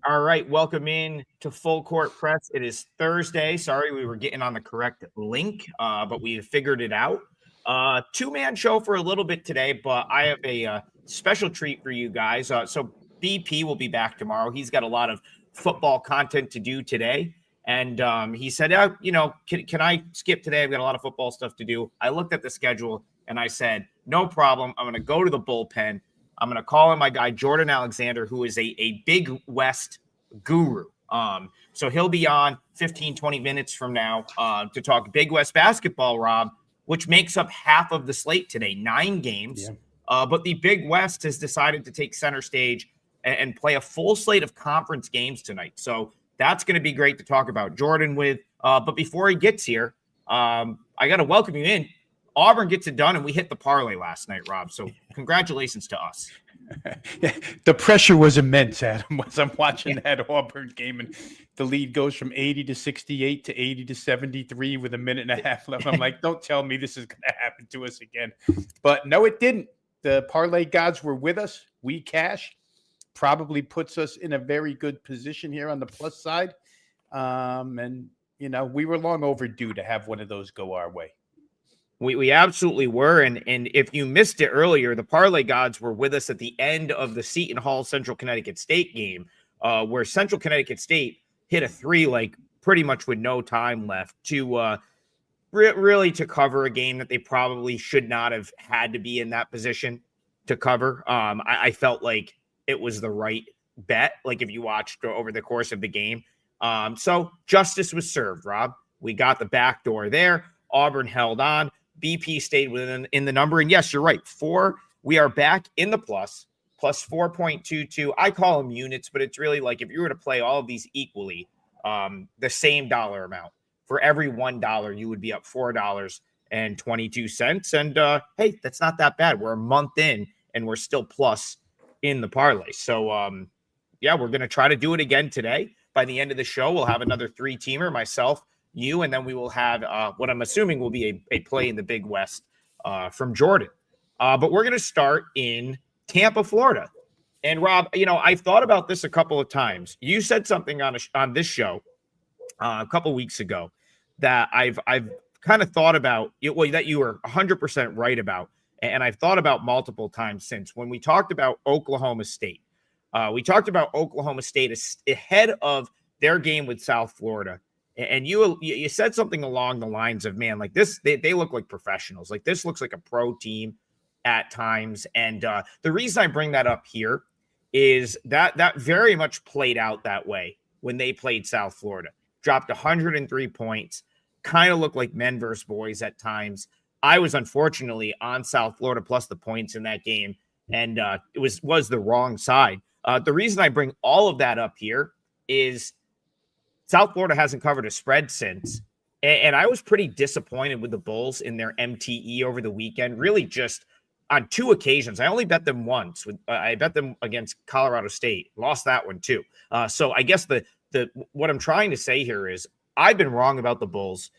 All right, welcome in to Full Court Press. It is Thursday. Sorry, we were getting on the correct link, but we figured it out. Two-man show for a little bit today, but I have a special treat for you guys. So BP will be back tomorrow. He's got a lot of football content to do today. And he said, can I skip today? I've got a lot of football stuff to do. I looked at the schedule, and I said, no problem. I'm going to go to the bullpen. I'm going to call in my guy, Jordan Alexander, who is a Big West guru. So he'll be on 15, 20 minutes from now to talk Big West basketball, Rob, which makes up half of the slate today, 9 games. Yeah. But the Big West has decided to take center stage and play a full slate of conference games tonight. So that's going to be great to talk about Jordan with. But before he gets here, I got to welcome you in. Auburn gets it done, and we hit the parlay last night, Rob. So congratulations to us. The pressure was immense, Adam, as I'm watching that Auburn game, and the lead goes from 80 to 68 to 80 to 73 with a minute and a half left. I'm like, don't tell me this is going to happen to us again. But no, it didn't. The parlay gods were with us. We cashed. Probably puts us in a very good position here on the plus side. And, we were long overdue to have one of those go our way. We absolutely were. And if you missed it earlier, the parlay gods were with us at the end of the Seton Hall Central Connecticut State game, where Central Connecticut State hit a 3, pretty much with no time left to really to cover a game that they probably should not have had to be in that position to cover. I felt like it was the right bet, if you watched over the course of the game. So justice was served, Rob. We got the back door there. Auburn held on. BP stayed in the number. And yes, you're right. 4, we are back in the plus 4.22. I call them units, but it's really if you were to play all of these equally, the same dollar amount. For every $1, you would be up $4.22. And hey, that's not that bad. We're a month in, and we're still plus in the parlay. So, we're going to try to do it again today. By the end of the show, we'll have another 3-teamer, myself, you, and then we will have what I'm assuming will be a play in the Big West from Jordan. But we're going to start in Tampa, Florida. And Rob, I've thought about this a couple of times. You said something on this show a couple weeks ago that I've kind of thought about, that you were 100% right about. And I've thought about multiple times since when we talked about Oklahoma State. We talked about Oklahoma State ahead of their game with South Florida. And you said something along the lines of, man, this, they look like professionals. This looks like a pro team at times. And the reason I bring that up here is that very much played out that way when they played South Florida. Dropped 103 points, kind of looked like men versus boys at times. I was unfortunately on South Florida plus the points in that game, and it was the wrong side. The reason I bring all of that up here is South Florida hasn't covered a spread since, and I was pretty disappointed with the Bulls in their MTE over the weekend, really just on 2 occasions. I only bet them once. I bet them against Colorado State, lost that one too. So I guess the what I'm trying to say here is I've been wrong about the Bulls.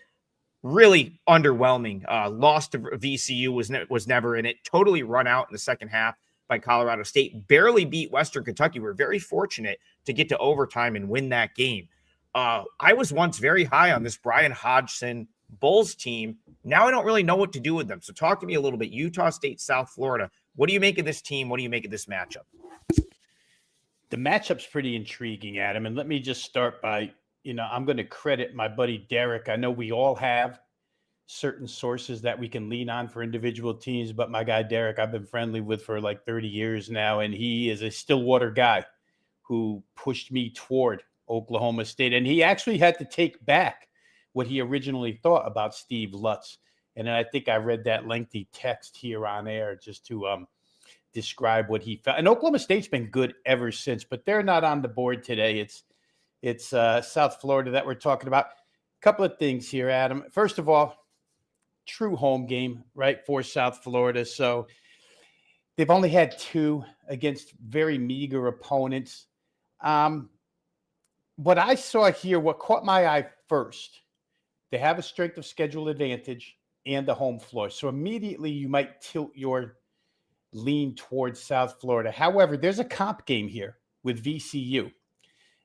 Really underwhelming. Lost to VCU was never in it. Totally run out in the second half by Colorado State. Barely beat Western Kentucky. We're very fortunate to get to overtime and win that game. I was once very high on this Brian Hodgson Bulls team. Now I don't really know what to do with them. So talk to me a little bit. Utah State, South Florida. What do you make of this team? What do you make of this matchup? The matchup's pretty intriguing, Adam. And let me just start by, I'm going to credit my buddy Derek. I know we all have certain sources that we can lean on for individual teams, but my guy Derek, I've been friendly with for 30 years now, and he is a Stillwater guy who pushed me toward Oklahoma State. And he actually had to take back what he originally thought about Steve Lutz. And then I think I read that lengthy text here on air just to describe what he felt. And Oklahoma State's been good ever since, but they're not on the board today. It's South Florida that we're talking about. A couple of things here, Adam. First of all, true home game, right, for South Florida. So they've only had 2 against very meager opponents. What I saw here, what caught my eye first, they have a strength of schedule advantage and the home floor. So immediately you might tilt your lean towards South Florida. However, there's a comp game here with VCU.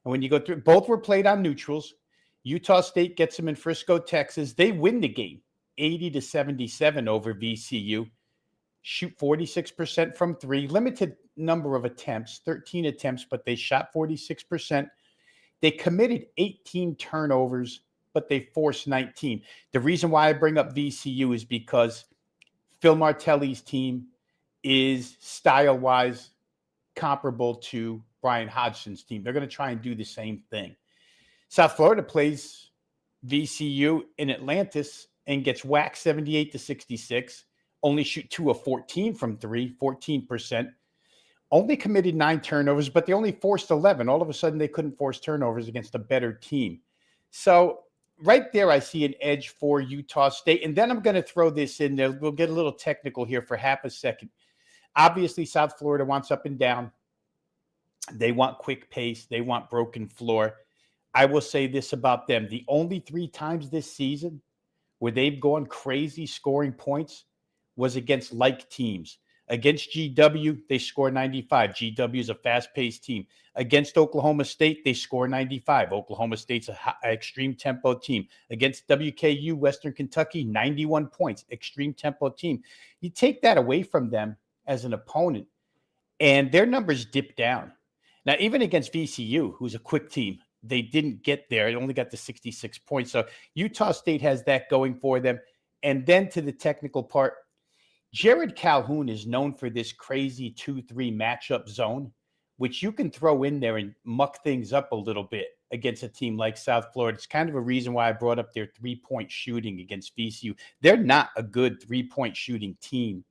And when you go through, both were played on neutrals. Utah State gets them in Frisco, Texas. They win the game 80-77 over VCU. Shoot 46% from three, limited number of attempts, 13 attempts, but they shot 46%. They committed 18 turnovers, but they forced 19. The reason why I bring up VCU is because Phil Martelli's team is style-wise comparable to Brian Hodgson's team. They're going to try and do the same thing. South Florida plays VCU in Atlantis and gets whacked 78-66. Only shoot 2 of 14 from three, 14%. Only committed 9 turnovers, but they only forced 11. All of a sudden, they couldn't force turnovers against a better team. So right there, I see an edge for Utah State. And then I'm going to throw this in there. We'll get a little technical here for half a second. Obviously, South Florida wants up and down. They want quick pace. They want broken floor. I will say this about them. The only 3 times this season where they've gone crazy scoring points was against like teams. Against GW, they score 95. GW is a fast-paced team. Against Oklahoma State, they score 95. Oklahoma State's an extreme tempo team. Against WKU, Western Kentucky, 91 points, extreme tempo team. You take that away from them as an opponent, and their numbers dip down. Now, even against VCU, who's a quick team, they didn't get there. It only got to 66 points. So Utah State has that going for them. And then to the technical part, Jared Calhoun is known for this crazy 2-3 matchup zone, which you can throw in there and muck things up a little bit against a team like South Florida. It's kind of a reason why I brought up their 3-point shooting against VCU. They're not a good 3-point shooting team.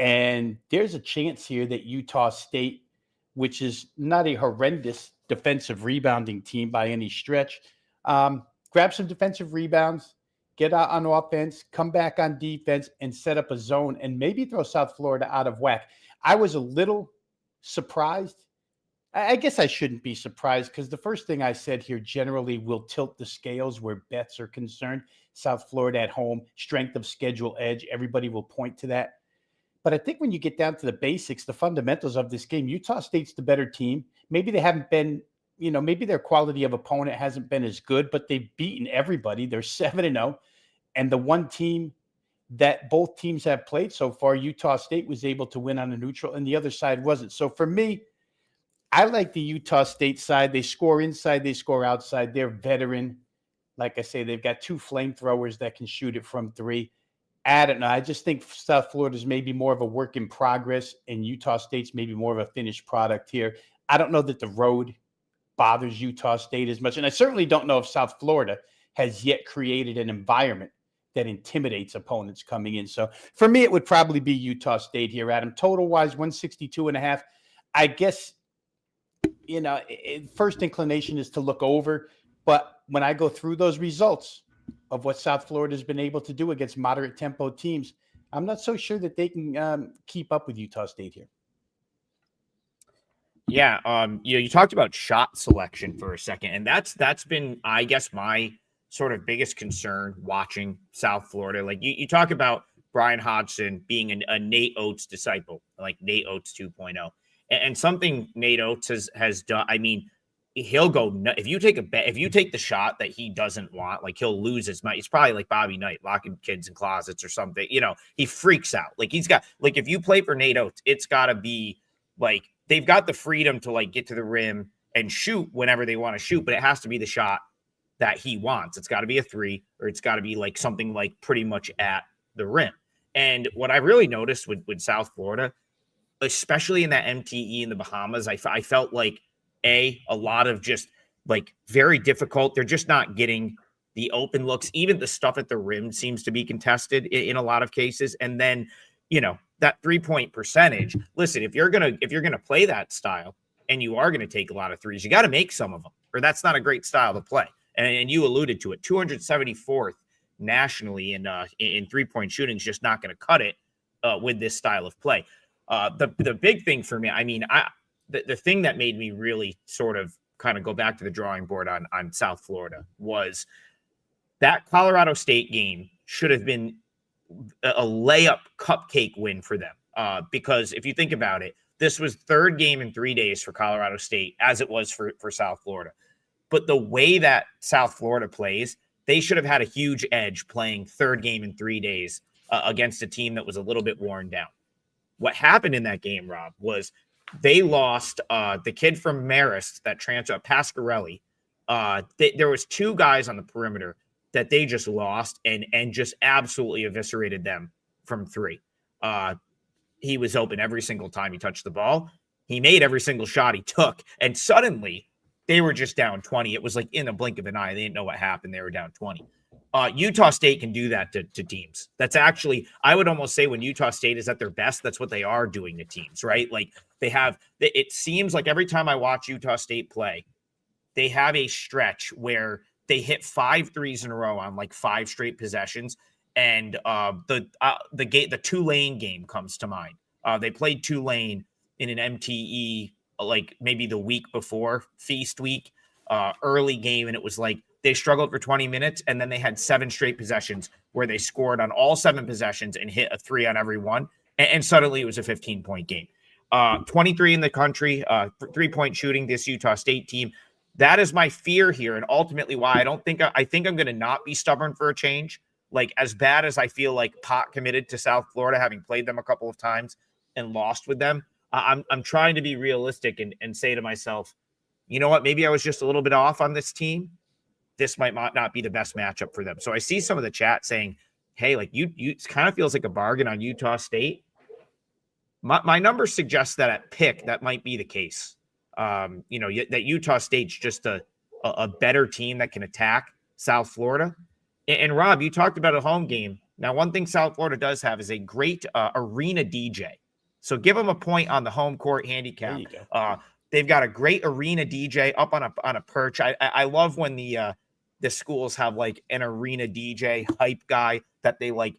And there's a chance here that Utah State, which is not a horrendous defensive rebounding team by any stretch, grab some defensive rebounds, get out on offense, come back on defense, and set up a zone and maybe throw South Florida out of whack. I was a little surprised. I guess I shouldn't be surprised because the first thing I said here generally will tilt the scales where bets are concerned. South Florida at home, strength of schedule edge. Everybody will point to that. But I think when you get down to the basics, the fundamentals of this game, Utah State's the better team. Maybe they haven't been, maybe their quality of opponent hasn't been as good, but they've beaten everybody. They're 7-0. And the one team that both teams have played so far, Utah State was able to win on a neutral, and the other side wasn't. So for me, I like the Utah State side. They score inside, they score outside. They're veteran. Like I say, they've got 2 flamethrowers that can shoot it from 3. I don't know. I just think South Florida's maybe more of a work in progress, and Utah State's maybe more of a finished product here. I don't know that the road bothers Utah State as much, and I certainly don't know if South Florida has yet created an environment that intimidates opponents coming in. So for me, it would probably be Utah State here, Adam. Total-wise, 162.5. I guess, first inclination is to look over, but when I go through those results of what South Florida has been able to do against moderate tempo teams, I'm not so sure that they can keep up with Utah State here. Yeah, you talked about shot selection for a second, and that's been, I guess, my sort of biggest concern watching South Florida. Like you talk about Brian Hodgson being a Nate Oates disciple, like Nate Oates 2.0, and something Nate Oates has done. I mean, he'll go if you take the shot that he doesn't want, like he'll lose his mind. He's probably like Bobby Knight, locking kids in closets or something. He freaks out. Like he's got, like, if you play for Nate Oates, it's got to be like they've got the freedom to like get to the rim and shoot whenever they want to shoot, but it has to be the shot that he wants. It's got to be a 3, or it's got to be like something like pretty much at the rim. And what I really noticed with South Florida, especially in that MTE in the Bahamas, I felt like a lot of just like very difficult. They're just not getting the open looks. Even the stuff at the rim seems to be contested in a lot of cases. And then, that 3-point percentage, listen, if you're going to play that style and you are going to take a lot of threes, you got to make some of them, or that's not a great style to play. And you alluded to it, 274th nationally in 3-point shooting is just not going to cut it with this style of play. The big thing for me, I mean, the thing that made me really sort of kind of go back to the drawing board on South Florida was that Colorado State game should have been a layup cupcake win for them. Because if you think about it, This was third game in 3 days for Colorado State, as it was for South Florida. But the way that South Florida plays, they should have had a huge edge playing third game in 3 days against a team that was a little bit worn down. What happened in that game, Rob, was they lost the kid from Marist that transferred, Pasquarelli. There was 2 guys on the perimeter that they just lost and just absolutely eviscerated them from 3. He was open every single time he touched the ball. He made every single shot he took. And suddenly they were just down 20. It was like in a blink of an eye. They didn't know what happened. They were down 20. Utah State can do that to teams. That's actually, I would almost say when Utah State is at their best, that's what they are doing to teams, right? Like it seems like every time I watch Utah State play, they have a stretch where they hit 5 threes in a row on like 5 straight possessions. And the Tulane game comes to mind. They played Tulane in an MTE like maybe the week before Feast Week, early game, and it was like they struggled for 20 minutes, and then they had 7 straight possessions where they scored on all 7 possessions and hit a 3 on every one, and suddenly it was a 15-point game. 23 in the country, 3-point shooting, this Utah State team. That is my fear here, and ultimately why I think I'm going to not be stubborn for a change. Like, as bad as I feel like Pot committed to South Florida, having played them a couple of times and lost with them, I'm trying to be realistic and say to myself, you know what, maybe I was just a little bit off on this team. This might not be the best matchup for them. So I see some of the chat saying, hey, like you it kind of feels like a bargain on Utah State. My number suggests that at pick, that might be the case. That Utah State's just a better team that can attack South Florida. And Rob, you talked about a home game. Now, one thing South Florida does have is a great arena DJ. So give them a point on the home court handicap. They've got a great arena DJ up on a perch. I love when the schools have like an arena DJ hype guy that they like.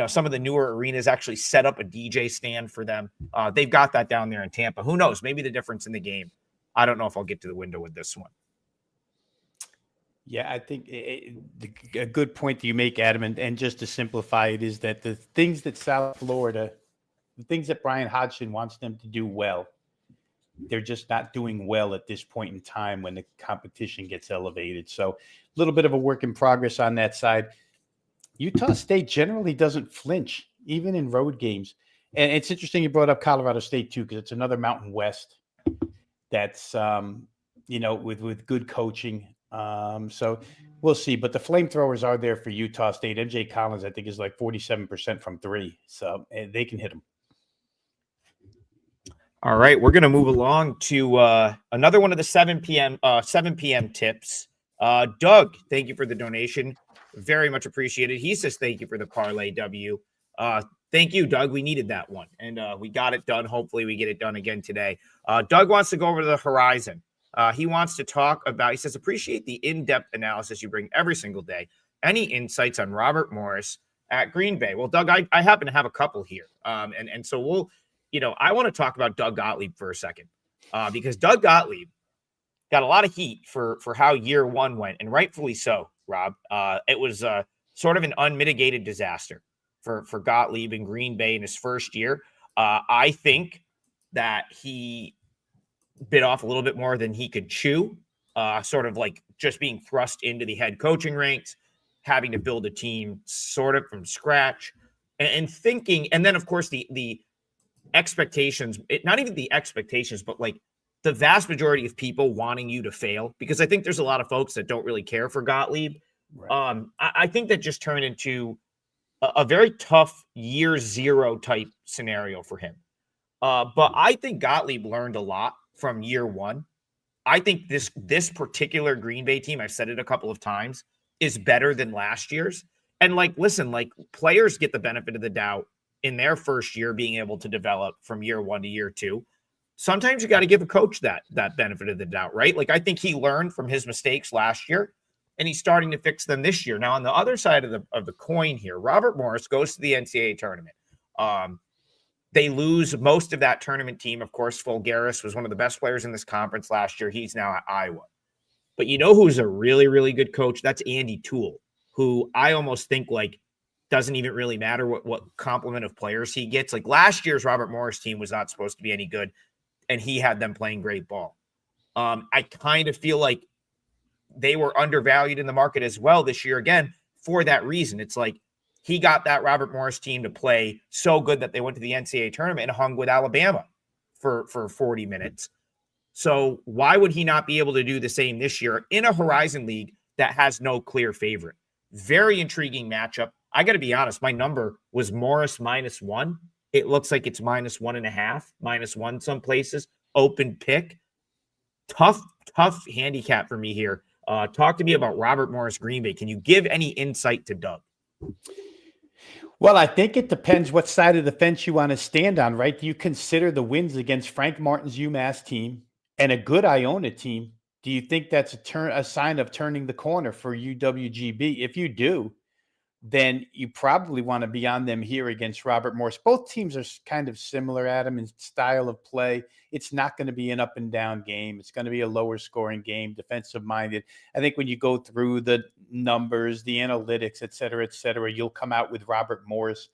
Some of the newer arenas actually set up a DJ stand for them. They've got that down there in Tampa. Who knows? Maybe the difference in the game. I don't know if I'll get to the window with this one. Yeah, I think a good point that you make, Adam, and just to simplify it is that the things that South Florida, the things that Brian Hodgson wants them to do well, they're just not doing well at this point in time when the competition gets elevated. So a little bit of a work in progress on that side. Utah State generally doesn't flinch, even in road games. And it's interesting you brought up Colorado State, too, because it's another Mountain West that's, with good coaching. So we'll see. But the flamethrowers are there for Utah State. MJ Collins, I think, is like 47% from 3. So they can hit them. All right, we're going to move along to another one of the 7 p.m. tips. Doug, thank you for the donation. Very much appreciated. He says thank you for the parlay W. Thank you, Doug. We needed that one, and we got it done. Hopefully we get it done again today. Doug wants to go over to the horizon. He wants to talk about, he says, appreciate the in-depth analysis you bring every single day. Any insights on Robert Morris at Green Bay? Well, Doug, I happen to have a couple here. And so we'll, I want to talk about Doug Gottlieb for a second because Doug Gottlieb got a lot of heat for how year one went, and rightfully so, Rob. It was sort of an unmitigated disaster for Gottlieb in Green Bay in his first year. I think that he bit off a little bit more than he could chew, sort of like just being thrust into the head coaching ranks, having to build a team sort of from scratch and thinking. And then, of course, the expectations, not even the expectations, but like the vast majority of people wanting you to fail, because I think there's a lot of folks that don't really care for Gottlieb. Right. I think that just turned into a very tough year zero type scenario for him. But I think Gottlieb learned a lot from year one. I think this particular Green Bay team, I've said it a couple of times, is better than last year's. And listen, players get the benefit of the doubt in their first year being able to develop from year one to year two. Sometimes you got to give a coach that benefit of the doubt, right? I think he learned from his mistakes last year, and he's starting to fix them this year. Now, on the other side of the coin here, Robert Morris goes to the NCAA tournament. They lose most of that tournament team. Of course, Fulgaris was one of the best players in this conference last year. He's now at Iowa. But you know who's a really, really good coach? That's Andy Toole, who I almost think doesn't even really matter what complement of players he gets. Like last year's Robert Morris team was not supposed to be any good, and he had them playing great ball. I kind of feel like they were undervalued in the market as well this year again for that reason. It's like he got that Robert Morris team to play so good that they went to the NCAA tournament and hung with Alabama for 40 minutes. So why would he not be able to do the same this year in a Horizon League that has no clear favorite? Very intriguing matchup. I got to be honest, my number was Morris -1. It looks like it's -1.5, -1 some places. Open pick. Tough handicap for me here. Talk to me about Robert Morris Green Bay. Can you give any insight to Doug? Well, I think it depends what side of the fence you want to stand on, right? Do you consider the wins against Frank Martin's UMass team and a good Iona team? Do you think that's a sign of turning the corner for UWGB? If you do, then you probably want to be on them here against Robert Morris. Both teams are kind of similar, Adam, in style of play. It's not going to be an up and down game. It's going to be a lower scoring game, defensive minded. I think when you go through the numbers, the analytics, et cetera, you'll come out with Robert Morris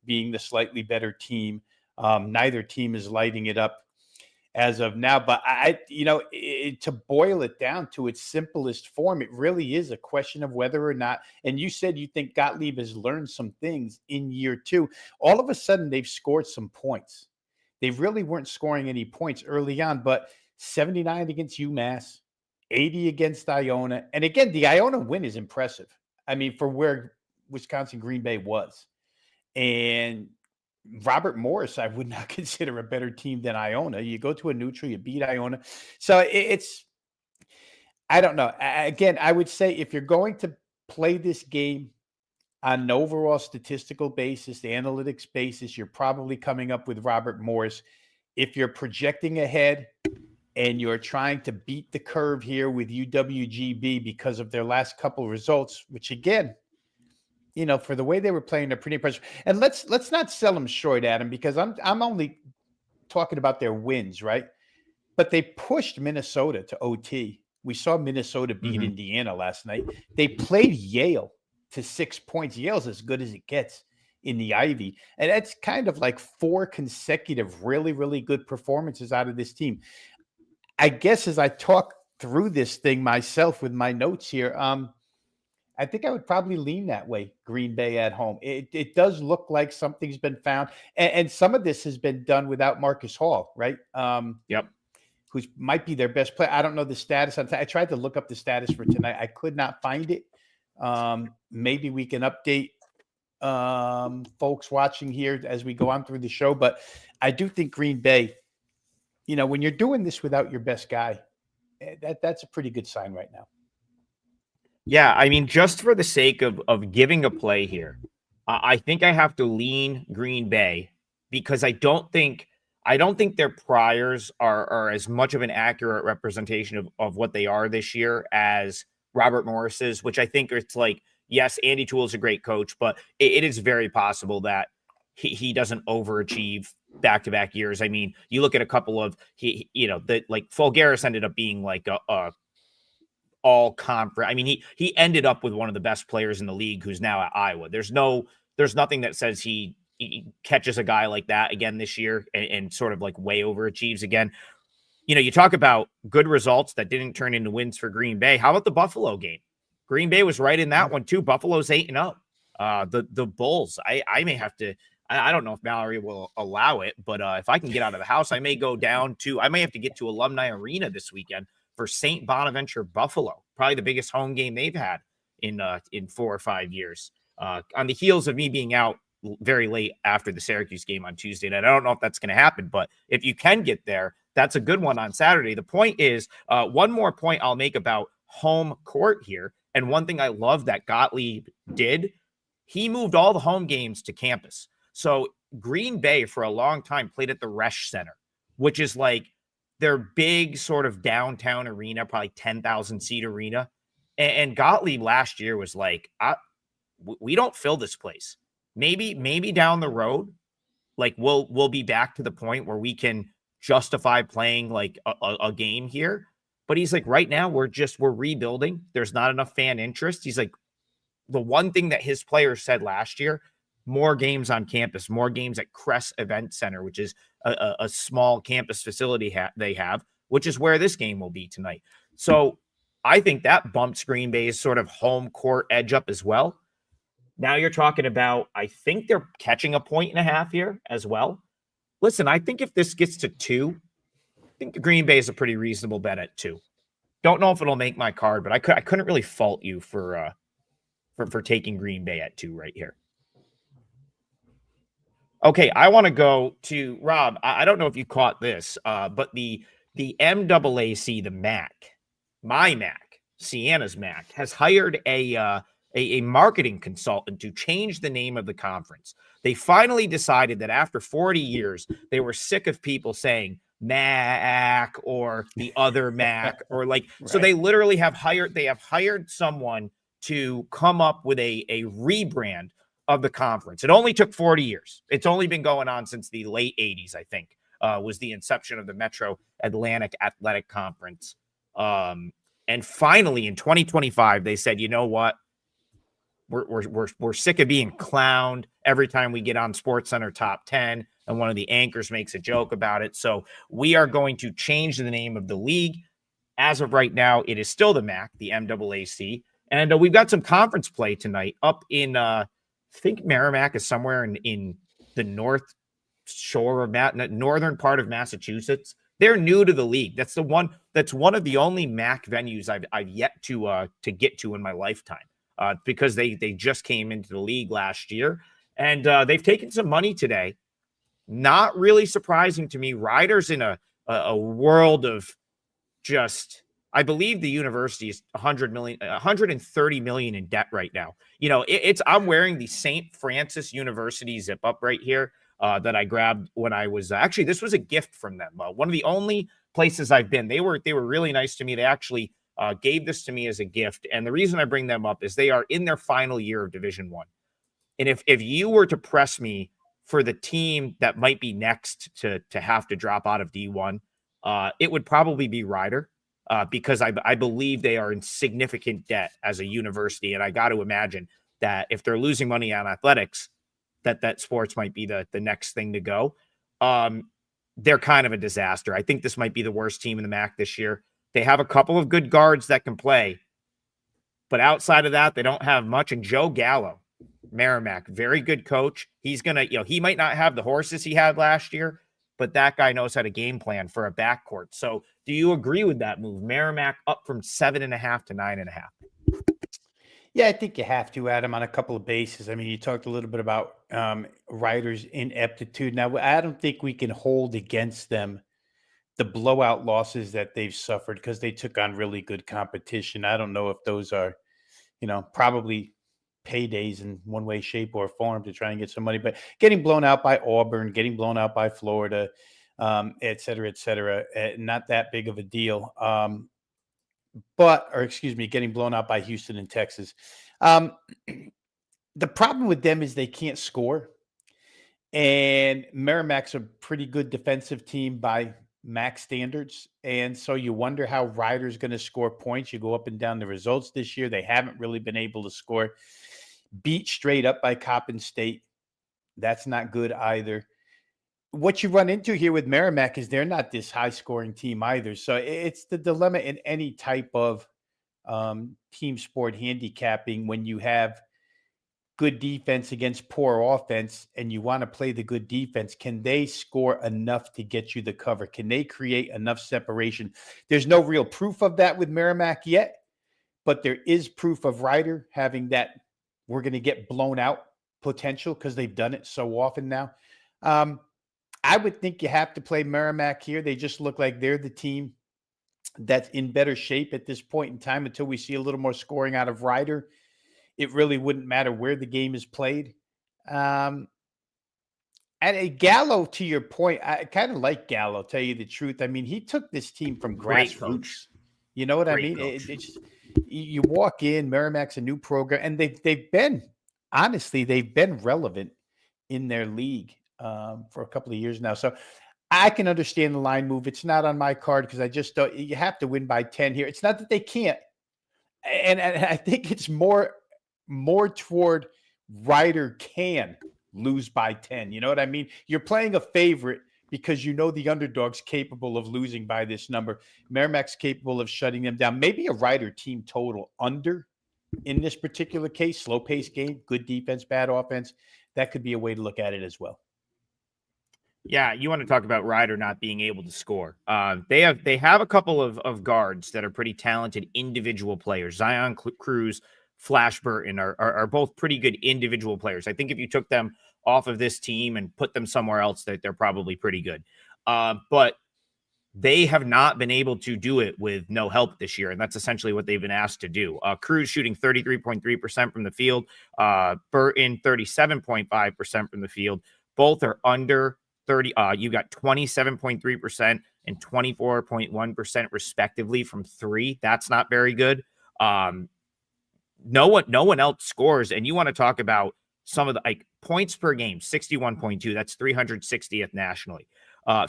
being the slightly better team. Neither team is lighting it up as of now, but to boil it down to its simplest form, it really is a question of whether or not, and you said you think Gottlieb has learned some things in year 2. All of a sudden, they've scored some points. They really weren't scoring any points early on, but 79 against UMass, 80 against Iona. And again, the Iona win is impressive. I mean, for where Wisconsin Green Bay was. And Robert Morris, I would not consider a better team than Iona. You go to a neutral, you beat Iona. So I don't know. Again, I would say if you're going to play this game on an overall statistical basis, the analytics basis, you're probably coming up with Robert Morris. If you're projecting ahead and you're trying to beat the curve here with UWGB because of their last couple results, which again, for the way they were playing, they're pretty impressive. And let's not sell them short, Adam, because I'm only talking about their wins, right? But they pushed Minnesota to OT. We saw Minnesota beat Indiana last night. They played Yale to 6 points. Yale's as good as it gets in the Ivy. And that's kind of like 4 consecutive really, really good performances out of this team. I guess as I talk through this thing myself with my notes here, I think I would probably lean that way, Green Bay at home. It does look like something's been found. And some of this has been done without Marcus Hall, right? Yep. Who might be their best player. I don't know the status. I tried to look up the status for tonight. I could not find it. Maybe we can update folks watching here as we go on through the show. But I do think Green Bay, when you're doing this without your best guy, that's a pretty good sign right now. Yeah, I mean, just for the sake of giving a play here, I think I have to lean Green Bay because I don't think their priors are as much of an accurate representation of what they are this year as Robert Morris's, which I think it's like, yes, Andy Toole is a great coach, but it is very possible that he doesn't overachieve back-to-back years. I mean, you look at a couple of, like Fulgaris ended up being like a all conference. I mean, he ended up with one of the best players in the league who's now at Iowa. There's nothing that says he catches a guy like that again this year and sort of like way overachieves again. You talk about good results that didn't turn into wins for Green Bay. How about the Buffalo game? Green Bay was right in that one too. Buffalo's 8-0. The Bulls, I may have to, I don't know if Mallory will allow it, but if I can get out of the house, I may have to get to Alumni Arena this weekend for St. Bonaventure Buffalo, probably the biggest home game they've had in 4 or 5 years. On the heels of me being out very late after the Syracuse game on Tuesday night. I don't know if that's going to happen, but if you can get there, that's a good one on Saturday. The point is, one more point I'll make about home court here, and one thing I love that Gottlieb did, he moved all the home games to campus. So Green Bay for a long time played at the Resch Center, which is like their big sort of downtown arena, probably 10,000 seat arena. And Gottlieb last year was like, we don't fill this place. Maybe down the road, like we'll be back to the point where we can justify playing like a game here. But he's like, right now we're rebuilding. There's not enough fan interest. He's like, the one thing that his players said last year, more games on campus, more games at Crest Event Center, which is a small campus facility they have, which is where this game will be tonight. So I think that bumps Green Bay's sort of home court edge up as well. Now you're talking about, I think they're catching a 1.5 here as well. Listen, I think if this gets to 2, I think the Green Bay is a pretty reasonable bet at 2. Don't know if it'll make my card, but I couldn't really fault you for taking Green Bay at 2 right here. Okay, I want to go to Rob. I don't know if you caught this, but the MAAC, the MAC, my MAC, Sienna's MAC, has hired a marketing consultant to change the name of the conference. They finally decided that after 40 years, they were sick of people saying MAC or the other MAC or like, right. So they literally have hired someone to come up with a rebrand of the conference. It only took 40 years. It's only been going on since the late 80s, I think, was the inception of the Metro Atlantic Athletic Conference. And finally in 2025, they said, you know what? We're sick of being clowned every time we get on SportsCenter Top 10 and one of the anchors makes a joke about it. So we are going to change the name of the league. As of right now, it is still the MAC, the MAAC. And we've got some conference play tonight up in, I think Merrimack is somewhere in the north shore of northern part of Massachusetts. They're new to the league. That's one of the only MAC venues I've yet to get to in my lifetime. Because they just came into the league last year, and they've taken some money today. Not really surprising to me. Riders in a world of just, I believe the university is 130 million in debt right now. You know, I'm wearing the St. Francis University zip up right here that I grabbed when I was actually, this was a gift from them. One of the only places I've been. They were really nice to me. They actually gave this to me as a gift. And the reason I bring them up is they are in their final year of Division I. And if you were to press me for the team that might be next to have to drop out of D1, it would probably be Rider because I believe they are in significant debt as a university. And I got to imagine that if they're losing money on athletics, that sports might be the next thing to go. They're kind of a disaster. I think this might be the worst team in the MAC this year. They have a couple of good guards that can play, but outside of that, they don't have much. And Joe Gallo, Merrimack, very good coach. He's going to, he might not have the horses he had last year, but that guy knows how to game plan for a backcourt. So do you agree with that move? Merrimack up from 7.5 to 9.5. Yeah, I think you have to, Adam, on a couple of bases. I mean, you talked a little bit about Riders' ineptitude. Now, I don't think we can hold against them the blowout losses that they've suffered because they took on really good competition. I don't know if those are, probably paydays in one way, shape, or form to try and get some money, but getting blown out by Auburn, getting blown out by Florida, et cetera, not that big of a deal. Getting blown out by Houston and Texas. The problem with them is they can't score. And Merrimack's a pretty good defensive team by MAC standards. And so you wonder how Rider's going to score points. You go up and down the results this year. They haven't really been able to score. Beat straight up by Coppin State. That's not good either. What you run into here with Merrimack is they're not this high scoring team either. So it's the dilemma in any type of team sport handicapping when you have good defense against poor offense and you want to play the good defense. Can they score enough to get you the cover? Can they create enough separation? There's no real proof of that with Merrimack yet, but there is proof of Rider having that we're going to get blown out potential because they've done it so often now. I would think you have to play Merrimack here. They just look like they're the team that's in better shape at this point in time until we see a little more scoring out of Rider. It really wouldn't matter where the game is played. And a Gallo, to your point, I kind of like Gallo, tell you the truth. I mean, he took this team from grassroots. You know what I mean? It's you walk in, Merrimack's a new program, and they've been relevant in their league for a couple of years now. So I can understand the line move. It's not on my card because I just don't. You have to win by 10 here. It's not that they can't, and I think it's more more toward Ryder can lose by 10. You know what I mean? You're playing a favorite because you know the underdog's capable of losing by this number. Merrimack's capable of shutting them down. Maybe a Ryder team total under in this particular case, slow-paced game, good defense, bad offense. That could be a way to look at it as well. Yeah, you want to talk about Ryder not being able to score. They have a couple of guards that are pretty talented individual players. Zion Cruz, Flash Burton are both pretty good individual players. I think if you took them off of this team and put them somewhere else, they're probably pretty good. But they have not been able to do it with no help this year, and that's essentially what they've been asked to do. Cruz shooting 33.3% from the field, Burton 37.5% from the field. Both are under 30. You got 27.3% and 24.1% respectively from three. That's not very good. No one else scores, and you want to talk about some of the points per game, 61.2. That's 360th nationally.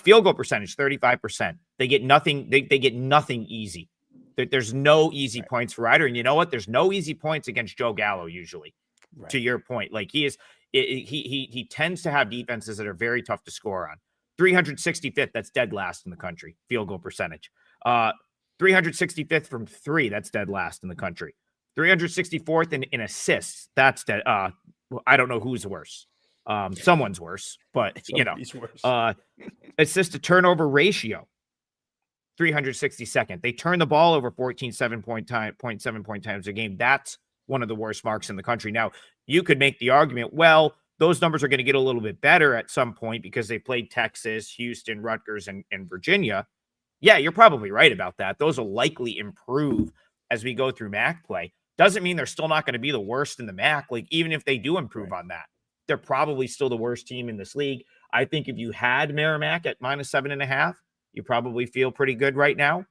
Field goal percentage, 35%. They get nothing. They get nothing easy. There's no easy points for Ryder, and you know what? There's no easy points against Joe Gallo usually. Right. To your point, he tends to have defenses that are very tough to score on. 365th, that's dead last in the country. Field goal percentage. 365th from three, that's dead last in the country. 364th in assists, that's dead. I don't know who's worse. Someone's worse, but worse. Assist to turnover ratio, 362nd. They turn the ball over 0.7 point times a game. That's one of the worst marks in the country. Now, you could make the argument, well, those numbers are going to get a little bit better at some point because they played Texas, Houston, Rutgers, and Virginia. Yeah, you're probably right about that. Those will likely improve as we go through MAC play. Doesn't mean they're still not going to be the worst in the MAC. Even if they do improve on that, they're probably still the worst team in this league. I think if you had Merrimack at -7.5, you probably feel pretty good right now.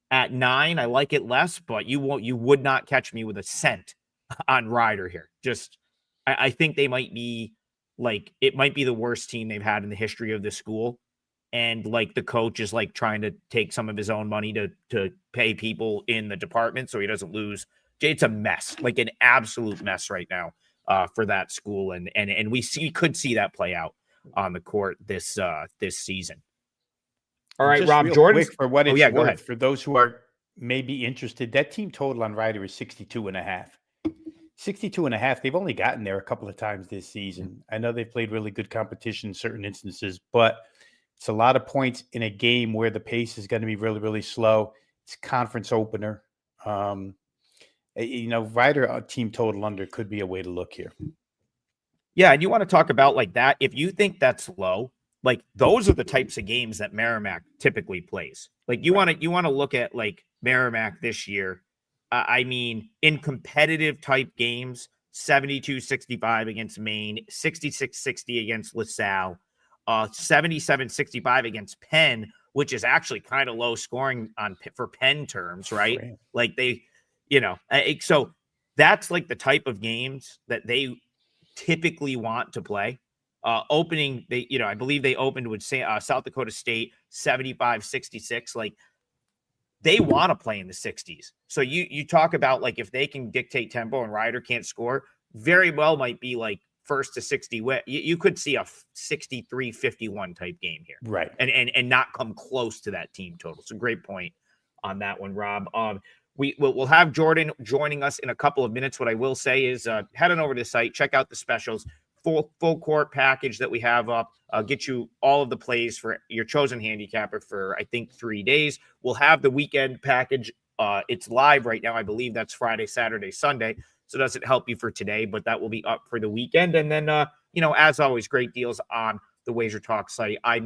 At 9, I like it less, but you would not catch me with a cent on Ryder here. I think they might be it might be the worst team they've had in the history of this school. And the coach is trying to take some of his own money to pay people in the department so he doesn't lose. It's a mess, an absolute mess right now for that school. And we could see that play out on the court this season. All right, Rob Jordan. For what it's worth, go ahead. For those who are maybe interested, that team total on Ryder is 62.5. 62.5. They've only gotten there a couple of times this season. I know they've played really good competition in certain instances, but it's a lot of points in a game where the pace is going to be really, really slow. It's conference opener. Ryder team total under could be a way to look here. Yeah, and you want to talk about that. If you think that's low, those are the types of games that Merrimack typically plays. You want to look at Merrimack this year. In competitive type games, 72-65 against Maine, 66-60 against LaSalle, 77-65 against Penn, which is actually kind of low scoring for Penn terms, right? So that's the type of games that they typically want to play. Opening, I believe they opened with South Dakota State 75-66. They want to play in the 60s. So you talk about if they can dictate tempo and Ryder can't score, very well might be first to 60. You could see a 63-51 type game here, right? And not come close to that team total. So great point on that one, Rob. We'll have Jordan joining us in a couple of minutes. What I will say is head on over to the site, check out the specials. Full court package that we have up, get you all of the plays for your chosen handicapper for, I think, 3 days. We'll have the weekend package. It's live right now. I believe that's Friday, Saturday, Sunday. So it doesn't help you for today, but that will be up for the weekend. And then, as always, great deals on the WagerTalk site. I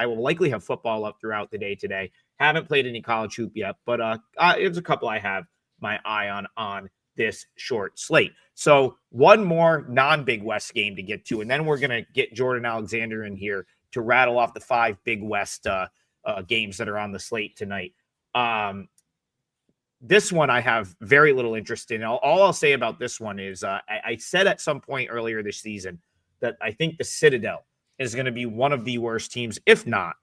will likely have football up throughout the day today. Haven't played any college hoop yet, but there's a couple I have my eye on this short slate. So one more non-Big West game to get to, and then we're going to get Jordan Alexander in here to rattle off the 5 Big West games that are on the slate tonight. This one I have very little interest in. All I'll say about this one is I said at some point earlier this season that I think the Citadel is going to be one of the worst teams, if not,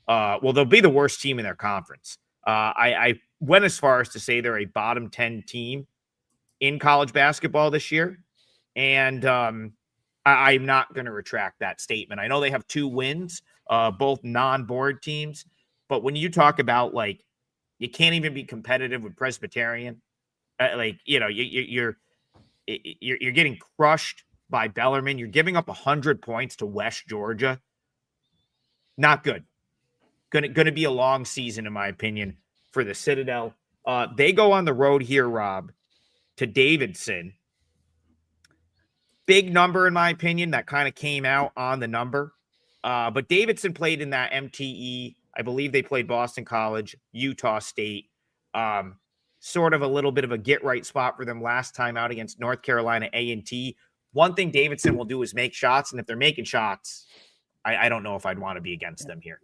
they'll be the worst team in their conference. I went as far as to say they're a bottom 10 team in college basketball this year. And I'm not going to retract that statement. I know they have 2 wins, both non-board teams. But when you talk about, like, you can't even be competitive with Presbyterian, you're getting crushed by Bellarmine. You're giving up 100 points to West Georgia. Not good. Going to be a long season, in my opinion, for the Citadel. They go on the road here, Rob, to Davidson. Big number, in my opinion, that kind of came out on the number. But Davidson played in that MTE. I believe they played Boston College, Utah State. Sort of a little bit of a get-right spot for them last time out against North Carolina A&T. One thing Davidson will do is make shots, and if they're making shots, I don't know if I'd want to be against them here.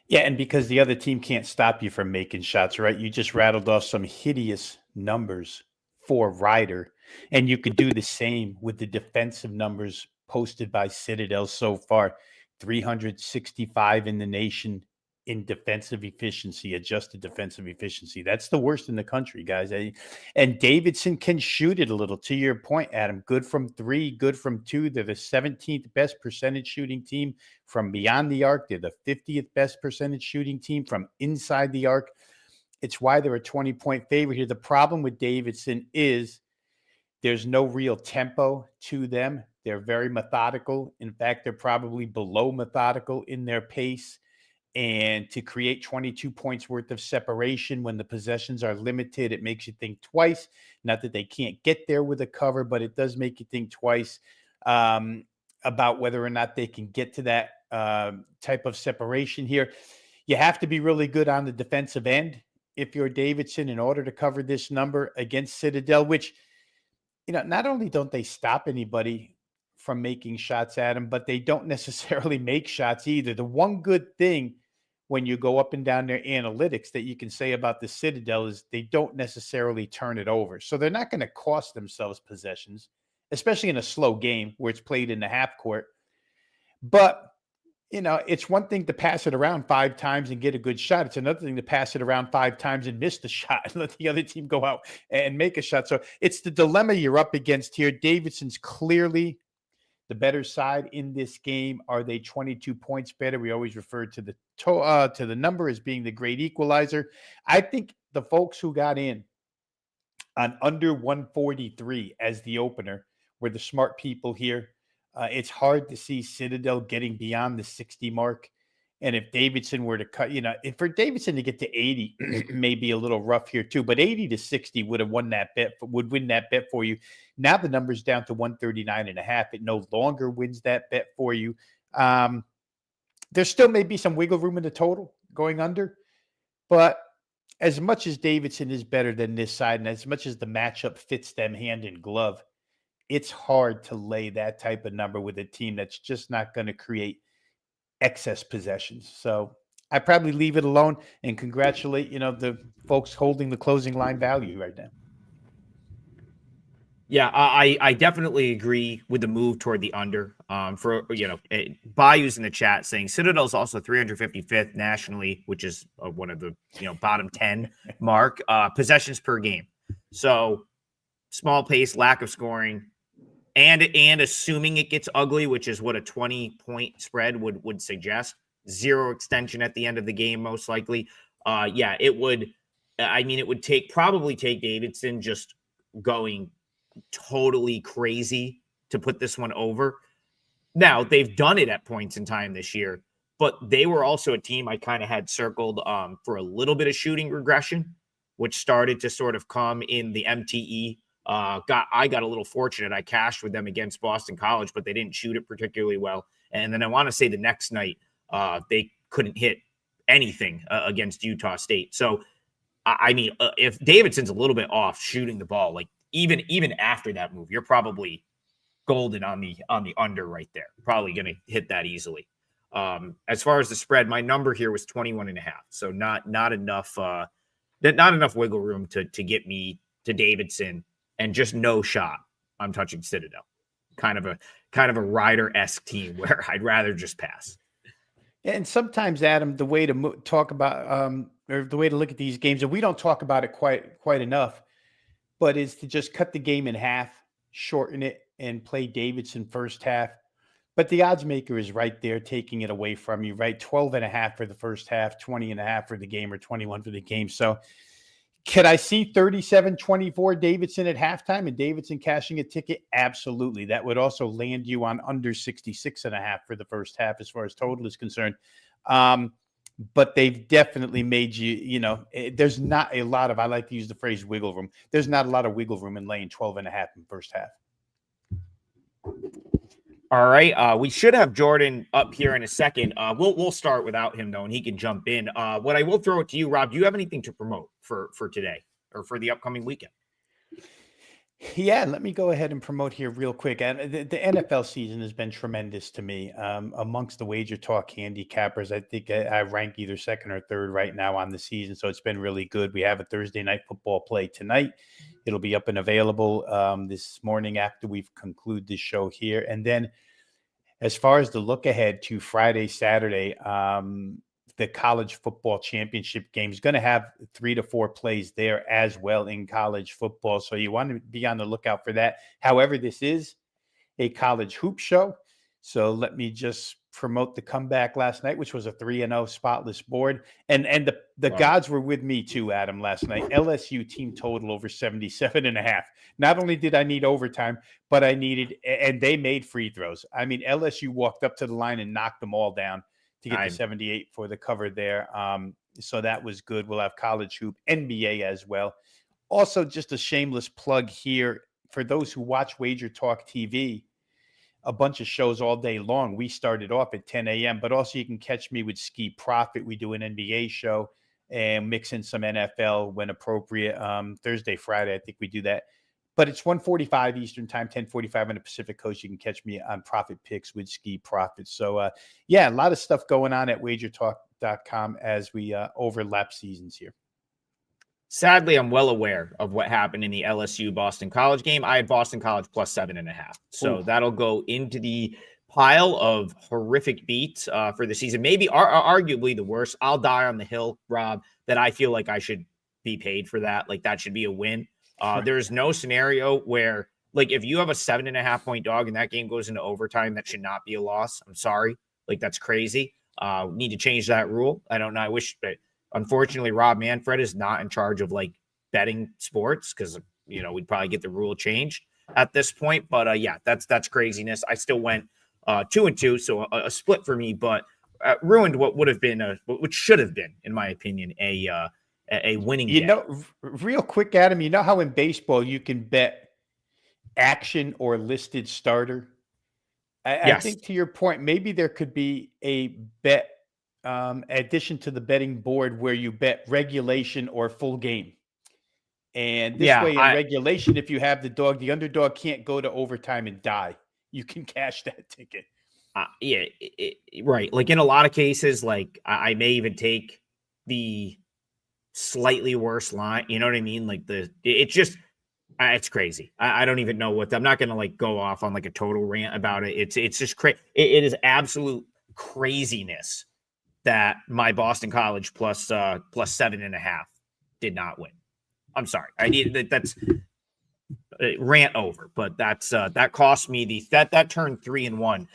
Yeah, and because the other team can't stop you from making shots, right? You just rattled off some hideous numbers for Ryder, and you could do the same with the defensive numbers posted by Citadel so far. 365 in the nation in defensive efficiency, adjusted defensive efficiency. That's the worst in the country, guys. And Davidson can shoot it a little. To your point, Adam, good from 3, good from 2. They're the 17th best percentage shooting team from beyond the arc. They're the 50th best percentage shooting team from inside the arc. It's why they're a 20-point favorite here. The problem with Davidson is there's no real tempo to them. They're very methodical. In fact, they're probably below methodical in their pace. And to create 22 points worth of separation when the possessions are limited, it makes you think twice. Not that they can't get there with a cover, but it does make you think twice about whether or not they can get to that type of separation here. You have to be really good on the defensive end if you're Davidson in order to cover this number against Citadel, which, not only don't they stop anybody from making shots at them, but they don't necessarily make shots either. The one good thing when you go up and down their analytics that you can say about the Citadel is they don't necessarily turn it over. So they're not going to cost themselves possessions, especially in a slow game where it's played in the half court. But, it's one thing to pass it around 5 times and get a good shot. It's another thing to pass it around 5 times and miss the shot and let the other team go out and make a shot. So it's the dilemma you're up against here. Davidson's clearly the better side in this game. Are they 22 points better? We always refer to the number as being the great equalizer. I think the folks who got in on under 143 as the opener were the smart people here. It's hard to see Citadel getting beyond the 60 mark. And if Davidson were to cut, if for Davidson to get to 80, may be a little rough here too, but 80 to 60 would win that bet for you. Now the number's down to 139.5. It no longer wins that bet for you. There still may be some wiggle room in the total going under, but as much as Davidson is better than this side, and as much as the matchup fits them hand in glove, it's hard to lay that type of number with a team that's just not going to create excess possessions. So I probably leave it alone and congratulate, the folks holding the closing line value right now. Yeah, I definitely agree with the move toward the under. Bayou's in the chat saying Citadel's also 355th nationally, which is one of the bottom 10 mark possessions per game. So small pace, lack of scoring, and assuming it gets ugly, which is what a 20-point spread would suggest. 0 extension at the end of the game, most likely. It would. It would probably take Davidson just going totally crazy to put this one over. Now, they've done it at points in time this year, but they were also a team I kind of had circled for a little bit of shooting regression, which started to sort of come in the MTE. I got a little fortunate. I cashed with them against Boston College, but they didn't shoot it particularly well. And then I want to say the next night, they couldn't hit anything against Utah State. So, if Davidson's a little bit off shooting the ball, like even after that move, you're probably golden on the under right there. Probably going to hit that easily. As far as the spread, my number here was 21.5. So not enough wiggle room to get me to Davidson, and just no shot I'm touching Citadel. Kind of a Ryder-esque team where I'd rather just pass. And sometimes, Adam, the way to talk about or the way to look at these games, and we don't talk about it quite enough, but is to just cut the game in half, shorten it, and play Davidson first half. But the odds maker is right there taking it away from you, right? 12.5 for the first half, 20.5 for the game, or 21 for the game. So could I see 37-24 Davidson at halftime and Davidson cashing a ticket? Absolutely. That would also land you on under 66.5 for the first half as far as total is concerned. But they've definitely made there's not a lot of, I like to use the phrase wiggle room. There's not a lot of wiggle room in laying 12.5 in first half. All right. We should have Jordan up here in a second. We'll start without him though, and he can jump in. What I will throw it to you, Rob, do you have anything to promote for today or for the upcoming weekend? Yeah, let me go ahead and promote here real quick. And the NFL season has been tremendous to me. Amongst the WagerTalk handicappers, I think I rank either second or third right now on the season. So it's been really good. We have a Thursday night football play tonight. It'll be up and available this morning after we've concluded the show here. And then as far as the look ahead to Friday, Saturday, the college football championship game is going to have 3 to 4 plays there as well in college football. So you want to be on the lookout for that. However, this is a college hoop show. So let me just promote the comeback last night, which was a 3-0 spotless board. And the gods were with me too, Adam, last night. LSU team total over 77.5. Not only did I need overtime, but I needed, and they made free throws. I mean, LSU walked up to the line and knocked them all down to get to 78 for the cover there. So that was good. We'll have college hoop, NBA as well. Also, just a shameless plug here for those who watch WagerTalk TV, a bunch of shows all day long. We started off at 10 a.m., but also you can catch me with Ski Profit. We do an NBA show and mix in some NFL when appropriate. Thursday, Friday, I think we do that. But it's 1:45 Eastern time, 10:45 on the Pacific Coast. You can catch me on Profit Picks with Ski Profit. So, yeah, a lot of stuff going on at WagerTalk.com as we overlap seasons here. Sadly, I'm well aware of what happened in the LSU Boston College game. I had Boston College plus 7.5. So that'll go into the pile of horrific beats for the season. Maybe arguably the worst. I'll die on the hill, Rob, that I feel like I should be paid for that. Like that should be a win. There's no scenario where, like, if you have a 7.5 point dog and that game goes into overtime, that should not be a loss. I'm sorry. Like, that's crazy. Need to change that rule. I don't know. I wish, but unfortunately, Rob Manfred is not in charge of like betting sports because, we'd probably get the rule changed at this point. But yeah, that's craziness. I still went 2-2. So a split for me, but ruined what would have been what should have been, in my opinion, a winning game. Real quick, Adam, you know how in baseball you can bet action or listed starter? I think to your point, maybe there could be a bet addition to the betting board where you bet regulation or full game. And this way in regulation, if you have the dog, the underdog can't go to overtime and die. You can cash that ticket. Right. Like in a lot of cases, like I may even take the slightly worse line. You know what I mean? Like it's just, it's crazy. I don't even know I'm not going to like go off on like a total rant about it. It's just crazy. It is absolute craziness that my Boston College plus 7.5 did not win. I'm sorry. I need that's rant over, but that cost me that turned 3-1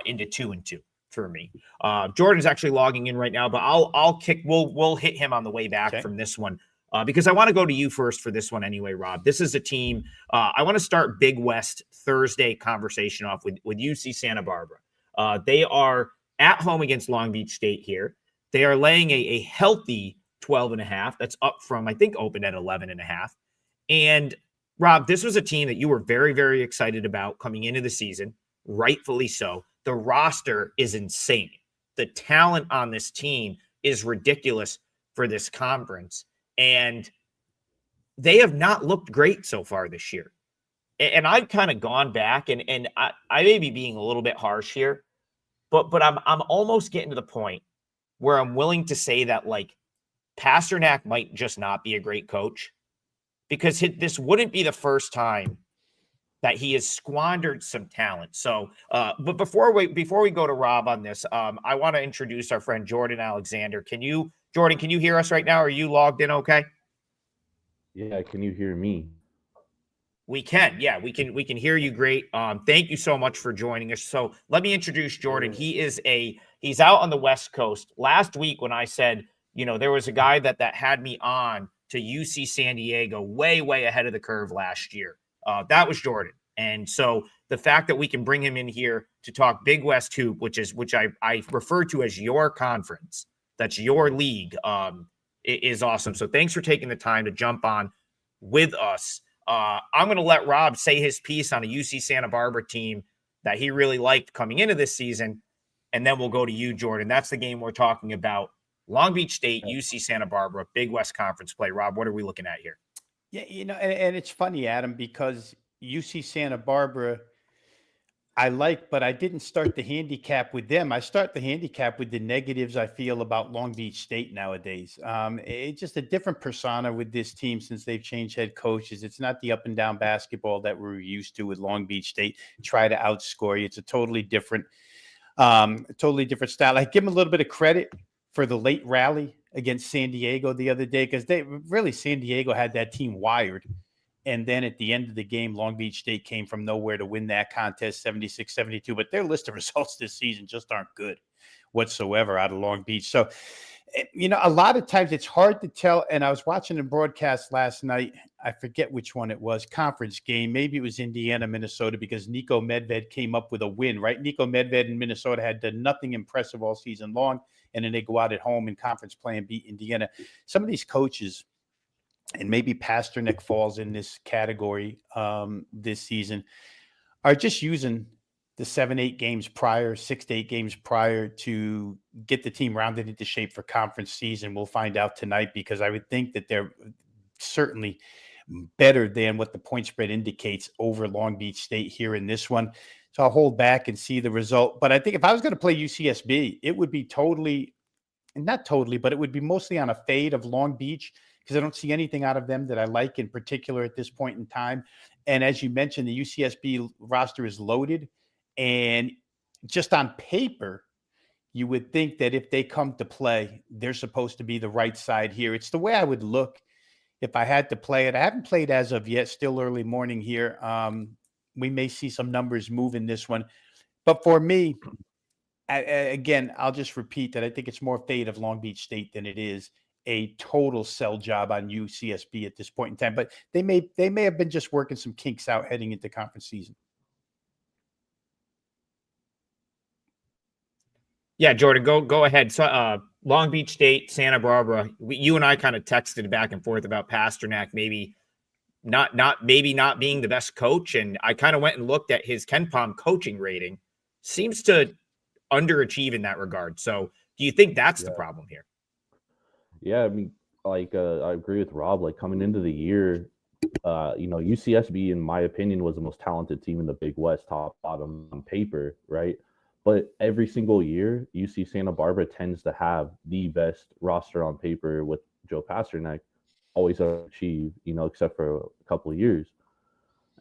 into 2-2 for me. Jordan's actually logging in right now, but we'll hit him on the way back from this one because I want to go to you first for this one anyway, Rob. This is a team. I want to start Big West Thursday conversation off with UC Santa Barbara. They are at home against Long Beach State here. They are laying a healthy 12.5. That's up from, I think, open at 11.5. And Rob, this was a team that you were very, very excited about coming into the season, rightfully so. The roster is insane. The talent on this team is ridiculous for this conference. And they have not looked great so far this year. And I've kind of gone back and I may be being a little bit harsh here, but I'm almost getting to the point where I'm willing to say that like Pasternak might just not be a great coach because this wouldn't be the first time that he has squandered some talent. So, but before we go to Rob on this, I want to introduce our friend Jordan Alexander. Jordan, can you hear us right now? Are you logged in okay? Yeah, can you hear me? We can. Yeah, we can hear you great. Thank you so much for joining us. So let me introduce Jordan. He's out on the West Coast. Last week when I said, there was a guy that had me on to UC San Diego way ahead of the curve last year. That was Jordan. And so the fact that we can bring him in here to talk Big West Hoop, which I refer to as your conference, that's your league, is awesome. So thanks for taking the time to jump on with us. I'm going to let Rob say his piece on a UC Santa Barbara team that he really liked coming into this season, and then we'll go to you, Jordan. That's the game we're talking about. Long Beach State, UC Santa Barbara, Big West Conference play. Rob, what are we looking at here? Yeah, and it's funny, Adam, because UC Santa Barbara I like, but I didn't start the handicap with them. I start the handicap with the negatives I feel about Long Beach State nowadays. It's just a different persona with this team since they've changed head coaches. It's not the up and down basketball that we're used to with Long Beach State. Try to outscore you. It's a totally different style. I give them a little bit of credit for the late rally against San Diego the other day because San Diego had that team wired. And then at the end of the game, Long Beach State came from nowhere to win that contest, 76-72. But their list of results this season just aren't good whatsoever out of Long Beach. So, a lot of times it's hard to tell. And I was watching a broadcast last night. I forget which one it was, conference game. Maybe it was Indiana, Minnesota, because Nico Medved came up with a win, right? Nico Medved in Minnesota had done nothing impressive all season long. And then they go out at home in conference play and beat Indiana. Some of these coaches, and maybe Pasternak falls in this category this season, are just using the 7-8 games prior, 6 to 8 games prior to get the team rounded into shape for conference season. We'll find out tonight because I would think that they're certainly better than what the point spread indicates over Long Beach State here in this one. So I'll hold back and see the result. But I think if I was going to play UCSB, it would be not totally, but it would be mostly on a fade of Long Beach, because I don't see anything out of them that I like in particular at this point in time. And as you mentioned, the UCSB roster is loaded. And just on paper, you would think that if they come to play, they're supposed to be the right side here. It's the way I would look if I had to play it. I haven't played as of yet, still early morning here. We may see some numbers move in this one. But for me, again, I'll just repeat that I think it's more fade of Long Beach State than it is a total sell job on UCSB at this point in time, but they may have been just working some kinks out heading into conference season. Yeah, Jordan, go ahead. So, Long Beach State, Santa Barbara. You and I kind of texted back and forth about Pasternak, maybe not being the best coach, and I kind of went and looked at his KenPom coaching rating. Seems to underachieve in that regard. So, do you think that's the problem here? Yeah, I mean, I agree with Rob. Like coming into the year, UCSB, in my opinion, was the most talented team in the Big West, top bottom on paper, right? But every single year, UC Santa Barbara tends to have the best roster on paper with Joe Pasternak, always achieve, except for a couple of years.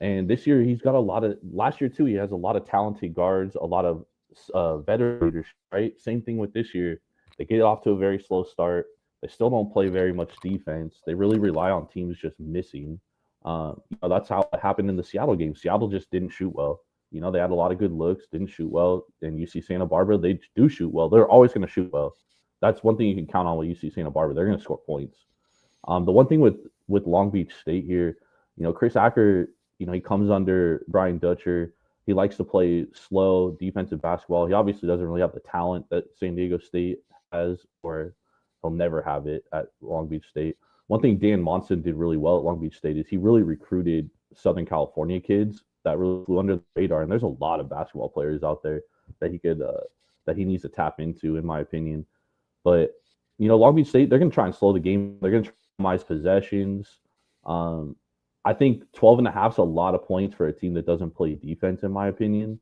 And this year, he's got last year too, he has a lot of talented guards, a lot of veteran leadership, right? Same thing with this year. They get off to a very slow start. They still don't play very much defense. They really rely on teams just missing. That's how it happened in the Seattle game. Seattle just didn't shoot well. They had a lot of good looks, didn't shoot well. And UC Santa Barbara, they do shoot well. They're always going to shoot well. That's one thing you can count on with UC Santa Barbara. They're going to score points. The one thing with Long Beach State here, Chris Acker, he comes under Brian Dutcher. He likes to play slow defensive basketball. He obviously doesn't really have the talent that San Diego State has, or he'll never have it at Long Beach State. One thing Dan Monson did really well at Long Beach State is he really recruited Southern California kids that really flew under the radar. And there's a lot of basketball players out there that he needs to tap into, in my opinion. But, Long Beach State, they're going to try and slow the game. They're going to try to minimize possessions. I think 12.5 is a lot of points for a team that doesn't play defense, in my opinion.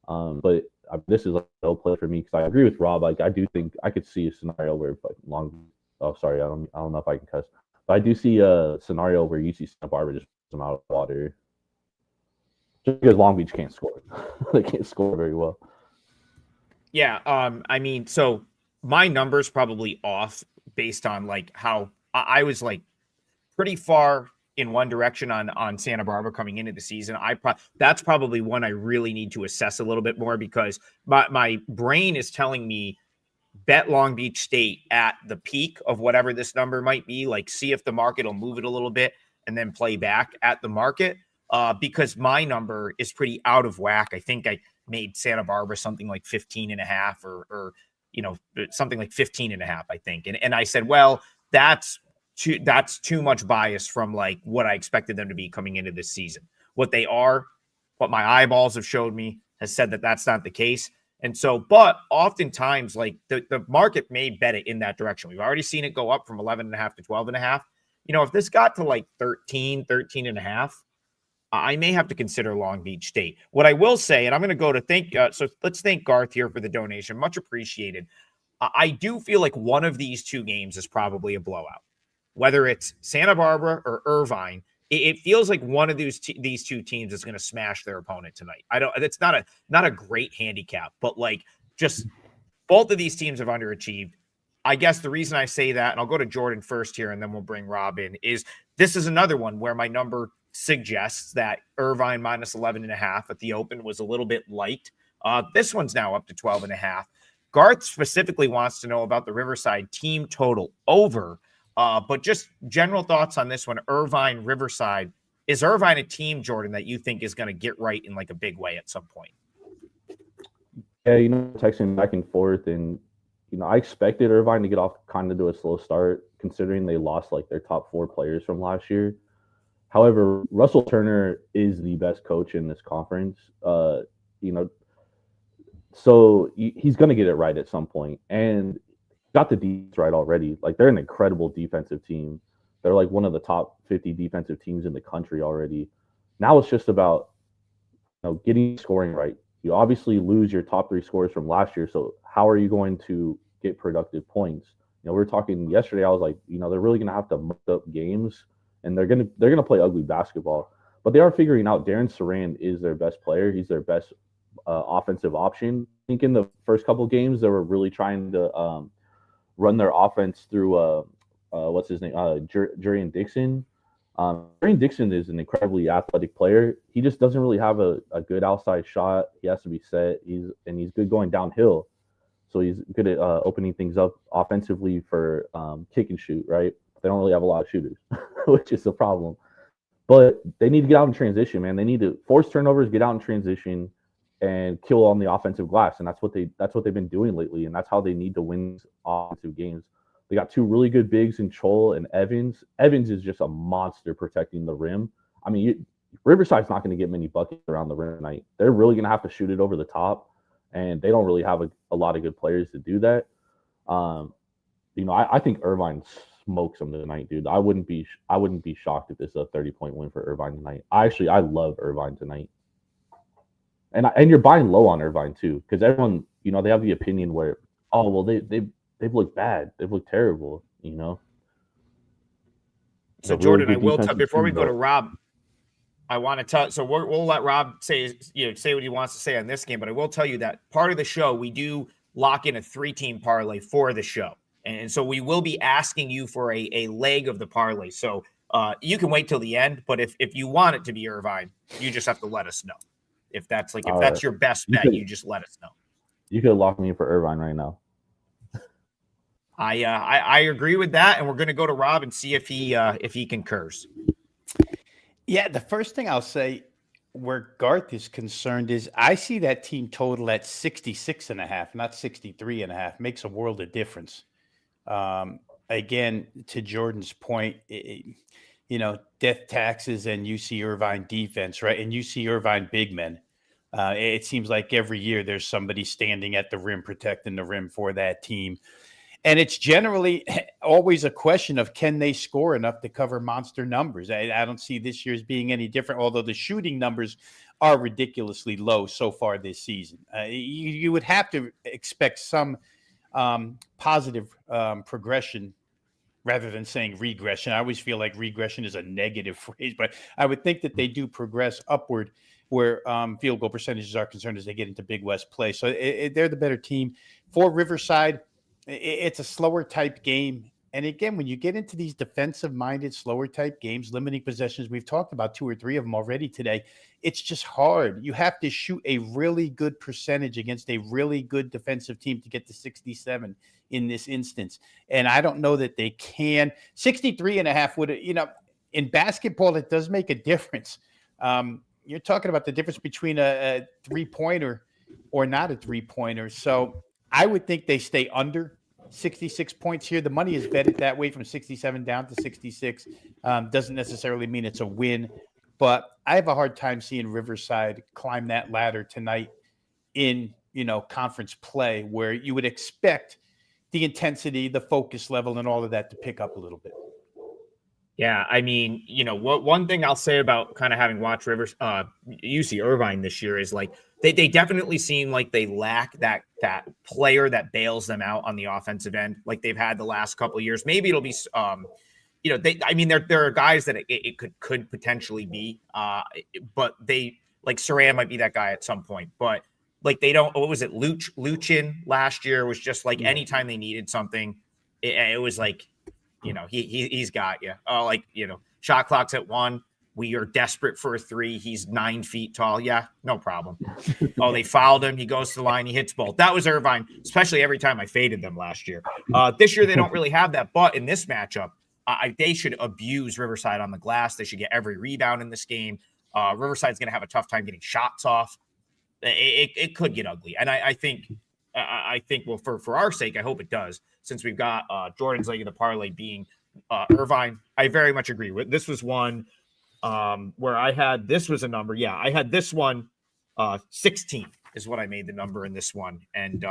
But this is a no play for me because I agree with Rob. Like I do think I could see a scenario where I don't know if I can cuss, but I do see a scenario where UC Santa Barbara just puts them out of the water, just because Long Beach can't score. They can't score very well. Yeah, I mean, so my number's probably off based on like how I was like pretty far in one direction on Santa Barbara coming into the season. That's probably one I really need to assess a little bit more, because my brain is telling me bet Long Beach State at the peak of whatever this number might be, like see if the market will move it a little bit and then play back at the market, because my number is pretty out of whack. I think I made Santa Barbara something like 15.5 or something like 15.5, I think. And I said, well, that's too much bias from like what I expected them to be coming into this season. What they are, what my eyeballs have showed me has said that that's not the case. And so, but oftentimes, like the market may bet it in that direction. We've already seen it go up from 11.5 to 12.5. If this got to like 13.5, I may have to consider Long Beach State. What I will say, and I'm going to go to so let's thank Garth here for the donation. Much appreciated. I do feel like one of these two games is probably a blowout, whether it's Santa Barbara or Irvine. It feels like one of these two teams is going to smash their opponent tonight. It's not a great handicap, but like just both of these teams have underachieved. I guess the reason I say that, and I'll go to Jordan first here, and then we'll bring Rob in, is this is another one where my number suggests that Irvine minus 11.5 at the open was a little bit light. This one's now up to 12.5. Garth specifically wants to know about the Riverside team total over. But just general thoughts on this one, Irvine, Riverside. Is Irvine a team, Jordan, that you think is going to get right in like a big way at some point? Yeah, texting back and forth, and I expected Irvine to get off kind of to a slow start, considering they lost like their top 4 players from last year. However, Russell Turner is the best coach in this conference. So he's going to get it right at some point, and got the defense right already. Like, they're an incredible defensive team. They're like one of the top 50 defensive teams in the country already. Now it's just about getting scoring right. You obviously lose your top 3 scorers from last year, so how are you going to get productive points? We were talking yesterday. I was like, they're really going to have to muck up games, and they're going to play ugly basketball. But they are figuring out Darren Saran is their best player. He's their best offensive option. I think in the first couple games they were really trying to run their offense through what's his name, Jurian Dixon. Jurian Dixon is an incredibly athletic player. He just doesn't really have a good outside shot. He has to be set. He's good going downhill, so he's good at opening things up offensively for kick and shoot. Right? They don't really have a lot of shooters, which is a problem. But they need to get out in transition, man. They need to force turnovers, get out in transition, and kill on the offensive glass. And that's what they've been doing lately, and that's how they need to win offensive games. They got 2 really good bigs in Chol and Evans. Evans is just a monster protecting the rim. I mean, Riverside's not going to get many buckets around the rim tonight. They're really going to have to shoot it over the top, and they don't really have a lot of good players to do that. I think Irvine smokes them tonight, dude. I wouldn't be shocked if this is a 30-point win for Irvine tonight. I love Irvine tonight. And you're buying low on Irvine too, because everyone, they have the opinion where, oh well, they've looked bad, they've looked terrible, So Jordan, I will before we go to Rob, I want to tell. So we'll let Rob say what he wants to say on this game, but I will tell you that part of the show we do lock in a 3-team parlay for the show, and so we will be asking you for a leg of the parlay. So you can wait till the end, but if you want it to be Irvine, you just have to let us know. If that's your best bet, you just let us know. You could lock me in for Irvine right now. I agree with that, and we're going to go to Rob and see if he concurs. Yeah, the first thing I'll say where Garth is concerned is I see that team total at 66.5, not 63.5. Makes a world of difference. Again, to Jordan's point, death taxes and UC Irvine defense, right? And UC Irvine big men. It seems like every year there's somebody standing at the rim, protecting the rim for that team. And it's generally always a question of can they score enough to cover monster numbers? I don't see this year's being any different, although the shooting numbers are ridiculously low so far this season. You would have to expect some positive progression rather than saying regression. I always feel like regression is a negative phrase, but I would think that they do progress upward where field goal percentages are concerned as they get into Big West play. So they're the better team. For Riverside, it's a slower type game, And again, when you get into these defensive-minded, slower type games, limiting possessions, we've talked about 2 or 3 of them already today. It's just hard. You have to shoot a really good percentage against a really good defensive team to get to 67 in this instance. And I don't know that they can. 63.5 would, in basketball, it does make a difference. You're talking about the difference between a three-pointer or not a three-pointer. So I would think they stay under 66 points here. The money is betted that way from 67 down to 66. Doesn't necessarily mean it's a win, but I have a hard time seeing Riverside climb that ladder tonight in, conference play, where you would expect the intensity, the focus level, and all of that to pick up a little bit. Yeah, I mean, one thing I'll say about kind of having watched UC Irvine this year is like they definitely seem like they lack that player that bails them out on the offensive end, like they've had the last couple of years. Maybe it'll be, there are guys that it could potentially be, but they like Saran might be that guy at some point, but like they don't. What was it? Luchin last year was just like anytime they needed something, it was like. He's got you. Shot clock's at 1. We are desperate for a 3. He's 9 feet tall. Yeah, no problem. They fouled him. He goes to the line. He hits both. That was Irvine, especially every time I faded them last year. This year, they don't really have that. But in this matchup, they should abuse Riverside on the glass. They should get every rebound in this game. Riverside's going to have a tough time getting shots off. It could get ugly. And I think, well, for our sake, I hope it does. Since we've got Jordan's leg of the parlay being Irvine, I very much agree with. This was one where this was a number. Yeah, I had this one 16 is what I made the number in this one. And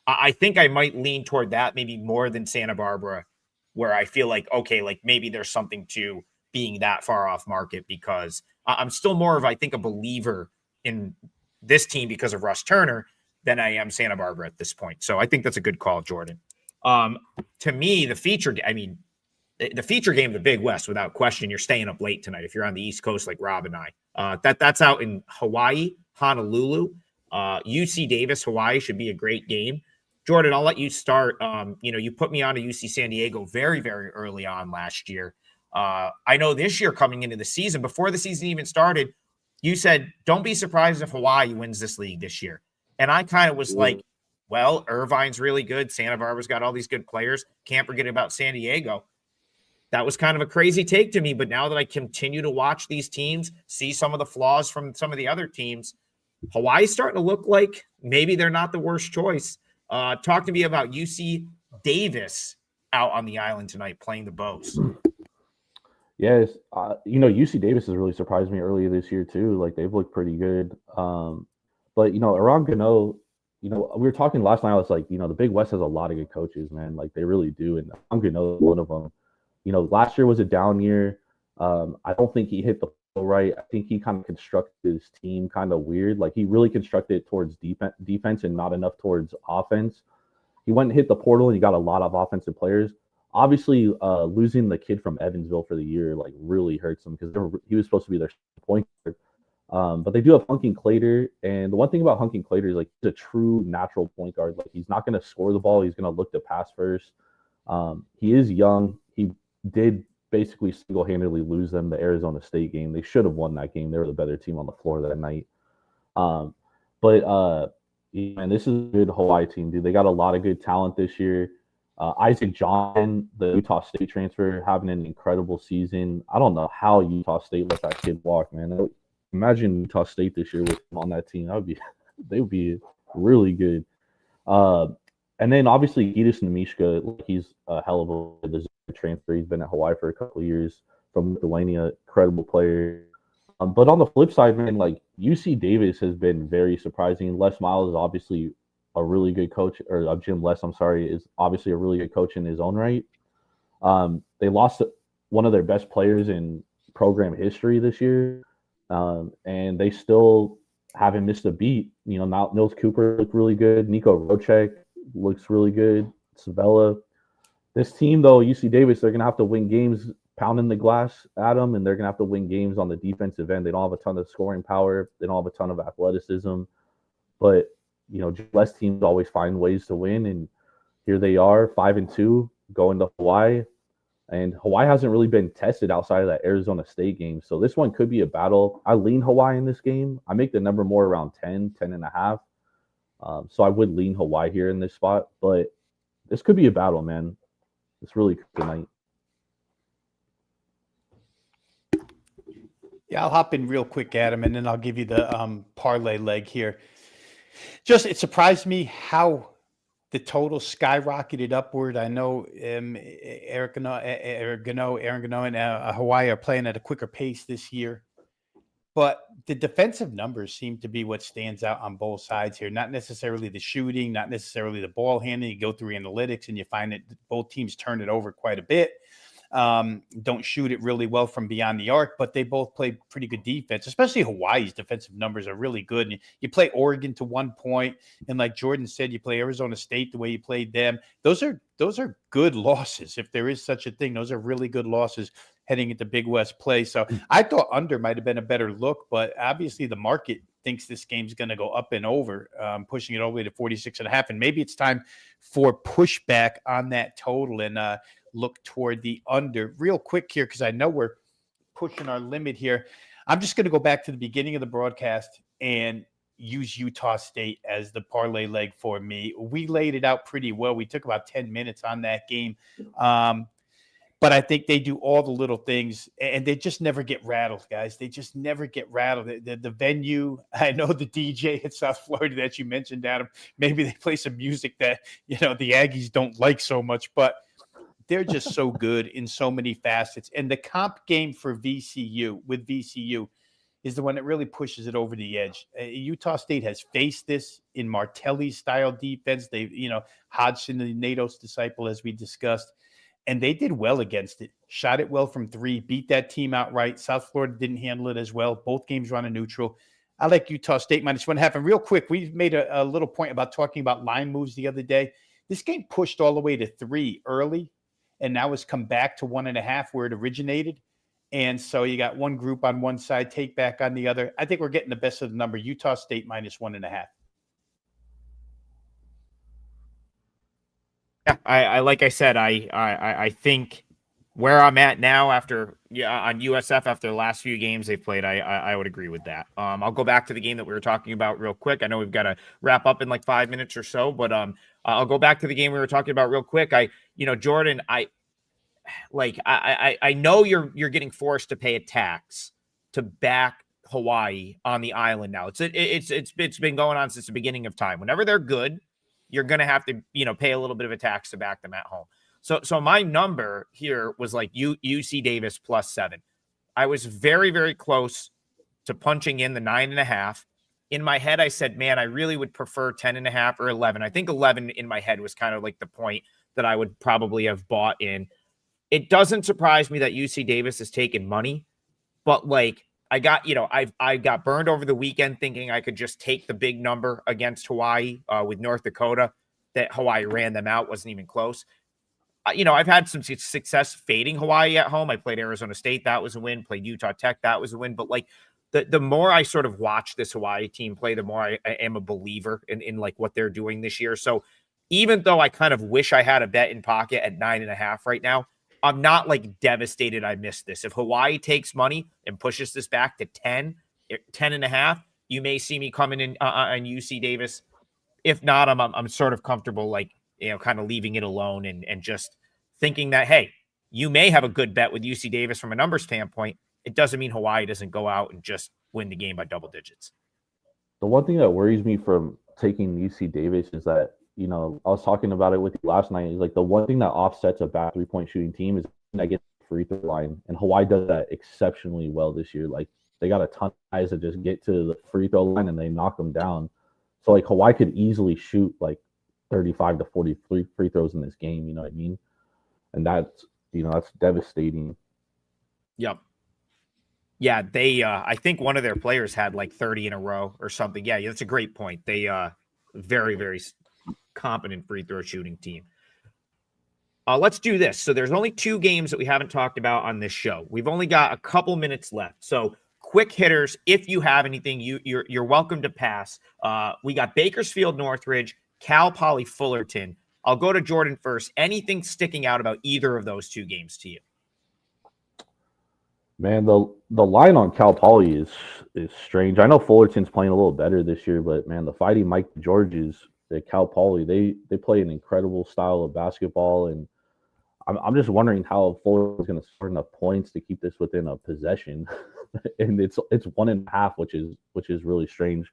I think I might lean toward that maybe more than Santa Barbara, where I feel like, okay, like maybe there's something to being that far off market, because I'm still more of, I think, a believer in this team because of Russ Turner than I am Santa Barbara at this point. So I think that's a good call, Jordan. To me, the feature game of the Big West, without question, you're staying up late tonight if you're on the East Coast like Rob and I. That's out in Hawaii, Honolulu. UC Davis, Hawaii should be a great game. Jordan, I'll let you start. You put me on to UC San Diego very, very early on last year. I know this year coming into the season, before the season even started, you said, don't be surprised if Hawaii wins this league this year. And I kind of was like, well, Irvine's really good. Santa Barbara's got all these good players. Can't forget about San Diego. That was kind of a crazy take to me. But now that I continue to watch these teams, see some of the flaws from some of the other teams, Hawaii's starting to look like maybe they're not the worst choice. Talk to me about UC Davis out on the island tonight playing the Bows. Yes. UC Davis has really surprised me earlier this year too. Like they've looked pretty good. But, Iran Gano, we were talking last night. I was like, the Big West has a lot of good coaches, man. Like they really do. And I'm going to know one of them. Last year was a down year. I don't think he hit the flow right. I think he kind of constructed his team kind of weird. Like he really constructed it towards defense and not enough towards offense. He went and hit the portal and he got a lot of offensive players. Obviously, losing the kid from Evansville for the year like really hurts him because he was supposed to be their point guard. But they do have Hunkin Clater, and the one thing about Hunkin Clater is like he's a true natural point guard. Like he's not going to score the ball; he's going to look to pass first. He is young. He did basically single-handedly lose them the Arizona State game. They should have won that game. They were the better team on the floor that night. And this is a good Hawaii team, dude. They got a lot of good talent this year. Isaac John, the Utah State transfer, having an incredible season. I don't know how Utah State let that kid walk, man. Imagine Utah State this year with him on that team. They would be really good. And then obviously Gidus Nemishka, he's a hell of a transfer. He's been at Hawaii for a couple of years from Lithuania, incredible player. But on the flip side, man, like UC Davis has been very surprising. Les Miles is obviously a really good coach, or Jim Les, I'm sorry, is obviously a really good coach in his own right. They lost one of their best players in program history this year. And they still haven't missed a beat. Now Nils Cooper looked really good. Nico Rocek looks really good. Savella. This team, though, UC Davis, they're going to have to win games pounding the glass at them, and they're going to have to win games on the defensive end. They don't have a ton of scoring power. They don't have a ton of athleticism. But, less teams always find ways to win, and here they are, 5-2. going to Hawaii. And Hawaii hasn't really been tested outside of that Arizona State game. So this one could be a battle. I lean Hawaii in this game. I make the number more around 10.5. So I would lean Hawaii here in this spot. But this could be a battle, man. It's really good night. Yeah, I'll hop in real quick, Adam, and then I'll give you the parlay leg here. Just, it surprised me how the total skyrocketed upward. I know Aaron Gano and Hawaii are playing at a quicker pace this year, but the defensive numbers seem to be what stands out on both sides here. Not necessarily the shooting, not necessarily the ball handling. You go through analytics and you find that both teams turn it over quite a bit. Don't shoot it really well from beyond the arc, but they both play pretty good defense, especially Hawaii's defensive numbers are really good. And you play Oregon to 1 point. And like Jordan said, you play Arizona State the way you played them. Those are good losses. If there is such a thing, those are really good losses heading into Big West play. So I thought under might've been a better look, but obviously the market thinks this game's going to go up and over, pushing it all the way to 46.5. And maybe it's time for pushback on that total and, look toward the under real quick here, because I know we're pushing our limit here. I'm just going to go back to the beginning of the broadcast and use Utah State as the parlay leg for me. We laid it out pretty well. We took about 10 minutes on that game. But I think they do all the little things, and they just never get rattled, guys. They just never get rattled. The venue, I know the DJ in South Florida that you mentioned, Adam, maybe they play some music that, the Aggies don't like so much, but they're just so good in so many facets. And the comp game for VCU is the one that really pushes it over the edge. Utah State has faced this in Martelli's style defense. They, Hodgson, the NATO's disciple, as we discussed, and they did well against it. Shot it well from 3, beat that team outright. South Florida didn't handle it as well. Both games run a neutral. I like Utah State -1.5. And real quick, we made a little point about talking about line moves the other day. This game pushed all the way to 3 early, and now it's come back to 1.5 where it originated. And so you got one group on one side, take back on the other. I think we're getting the best of the number. Utah State -1.5. Yeah, I like I said, I think where I'm at now after on USF after the last few games they've played, I would agree with that. I'll go back to the game that we were talking about real quick. I know we've got to wrap up in like 5 minutes or so, but I'll go back to the game we were talking about real quick. Jordan, I know you're getting forced to pay a tax to back Hawaii on the island now. It's been going on since the beginning of time. Whenever they're good, you're going to have to, pay a little bit of a tax to back them at home. So my number here was like UC Davis +7. I was very, very close to punching in the 9.5. In my head, I said, man, I really would prefer 10.5 or 11. I think 11 in my head was kind of like the point that I would probably have bought in. It doesn't surprise me that UC Davis has taken money, but like I got burned over the weekend thinking I could just take the big number against Hawaii with North Dakota, that Hawaii ran them out, wasn't even close. I've had some success fading Hawaii at home. I played Arizona State. That was a win. Played Utah Tech. That was a win. But like the more I sort of watch this Hawaii team play, the more I am a believer in like what they're doing this year. So even though I kind of wish I had a bet in pocket at 9.5 right now, I'm not like devastated I missed this. If Hawaii takes money and pushes this back to 10.5, you may see me coming in on UC Davis. If not, I'm sort of comfortable, like, kind of leaving it alone and just thinking that, hey, you may have a good bet with UC Davis from a number standpoint. It doesn't mean Hawaii doesn't go out and just win the game by double digits. The one thing that worries me from taking UC Davis is that, I was talking about it with you last night. Is like the one thing that offsets a bad 3-point shooting team is that gets the free throw line. And Hawaii does that exceptionally well this year. Like they got a ton of guys that just get to the free throw line and they knock them down. So like Hawaii could easily shoot like 35 to 43 free throws in this game. You know what I mean? And that's devastating. Yep. Yeah, they I think one of their players had like 30 in a row or something. Yeah, that's a great point. They very, very competent free throw shooting team. Let's do this. So there's only 2 games that we haven't talked about on this show. We've only got a couple minutes left. So quick hitters, if you have anything, you're welcome to pass. We got Bakersfield Northridge, Cal Poly Fullerton. I'll go to Jordan first. Anything sticking out about either of those two games to you? Man, the line on Cal Poly is strange. I know Fullerton's playing a little better this year, but man, the Fighting Mike Georges at Cal Poly, they play an incredible style of basketball, and I'm just wondering how Fullerton's going to score enough points to keep this within a possession, and it's 1.5, which is really strange.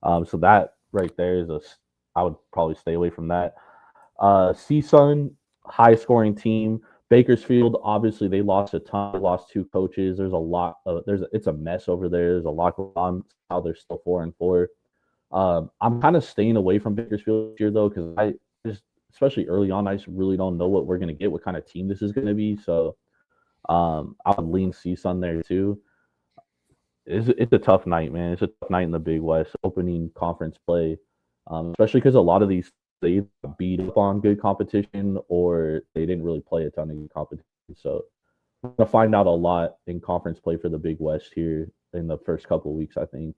So that right there I would probably stay away from that. CSUN, high scoring team. Bakersfield, obviously, they lost a ton. They lost 2 coaches. There's a lot. It's a mess over there. There's a lot going on. How they're still 4-4. I'm kind of staying away from Bakersfield this year though, because I just, especially early on, I just really don't know what we're gonna get, what kind of team this is gonna be. So, I would lean CSUN there too. It's a tough night, man. It's a tough night in the Big West, opening conference play, especially because a lot of these they beat up on good competition or they didn't really play a ton of good competition. So we're going to find out a lot in conference play for the Big West here in the first couple of weeks, I think.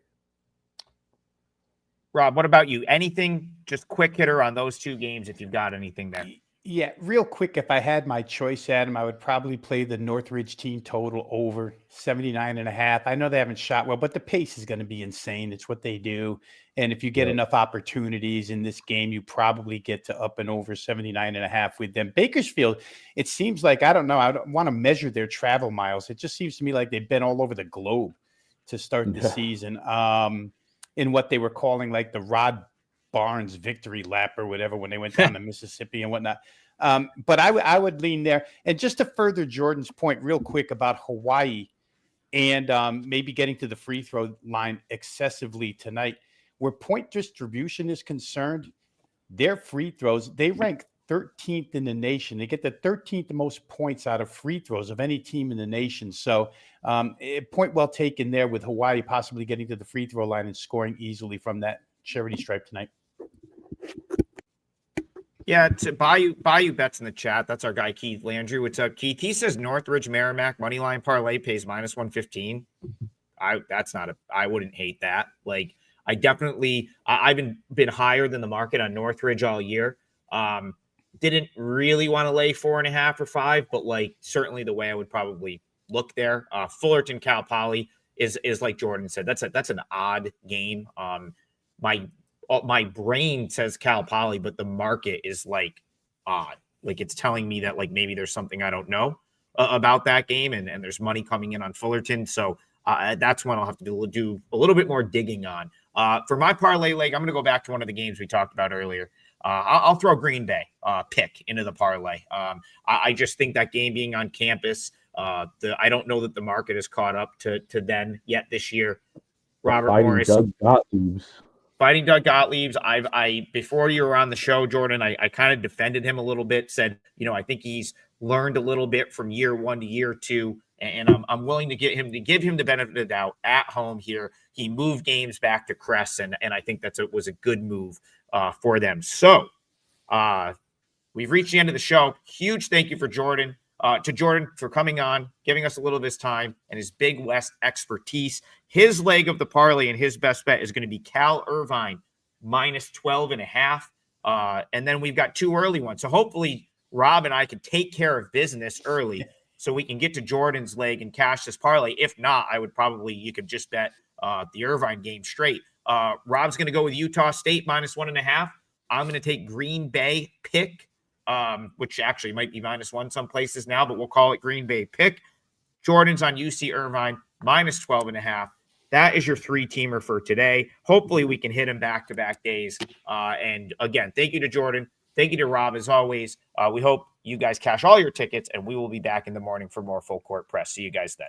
Rob, what about you? Anything, just quick hitter on those two games if you've got anything there? Yeah, real quick, if I had my choice, Adam, I would probably play the Northridge team total over 79.5. I know they haven't shot well, but the pace is going to be insane. It's what they do. And if you get enough opportunities in this game, you probably get to up and over 79.5 with them. Bakersfield, it seems like, I don't know, I don't want to measure their travel miles. It just seems to me like they've been all over the globe to start the season in what they were calling like the Rod Barnes victory lap or whatever when they went down to Mississippi and whatnot. But I would lean there. And just to further Jordan's point real quick about Hawaii and maybe getting to the free throw line excessively tonight, where point distribution is concerned, their free throws, they rank 13th in the nation. They get the 13th most points out of free throws of any team in the nation. So point well taken there with Hawaii possibly getting to the free throw line and scoring easily from that charity stripe tonight. Yeah, to Bayou bets in the chat. That's our guy Keith Landry. What's up, Keith? He says Northridge Merrimack moneyline parlay pays -115. I wouldn't hate that. Like I've been higher than the market on Northridge all year. Didn't really want to lay 4.5 or 5, but like certainly the way I would probably look there. Fullerton Cal Poly is like Jordan said. That's an odd game. My brain says Cal Poly, but the market is like odd. Like it's telling me that like maybe there's something I don't know about that game, and there's money coming in on Fullerton. So that's one I'll have to do a little bit more digging on. For my parlay leg, I'm going to go back to one of the games we talked about earlier. I'll throw Green Bay pick into the parlay. I just think that game being on campus, I don't know that the market has caught up to then yet this year. Robert Morris. Fighting Doug Gottlieb's. I before you were on the show, Jordan, I kind of defended him a little bit, said, I think he's learned a little bit from year 1 to year 2, and I'm willing to give him the benefit of the doubt at home here. He moved games back to Crest, and I think was a good move for them. So we've reached the end of the show. Huge thank you to Jordan for coming on, giving us a little of his time and his Big West expertise. His leg of the parlay and his best bet is going to be Cal Irvine -12.5. And then we've got 2 early ones. So hopefully Rob and I can take care of business early so we can get to Jordan's leg and cash this parlay. If not, you could just bet the Irvine game straight. Rob's going to go with Utah State -1.5. I'm going to take Green Bay pick, which actually might be -1 some places now, but we'll call it Green Bay pick. Jordan's on UC Irvine -12.5. That is your 3-teamer for today. Hopefully we can hit him back-to-back days. And again, thank you to Jordan. Thank you to Rob, as always. We hope you guys cash all your tickets, and we will be back in the morning for more Full Court Press. See you guys then.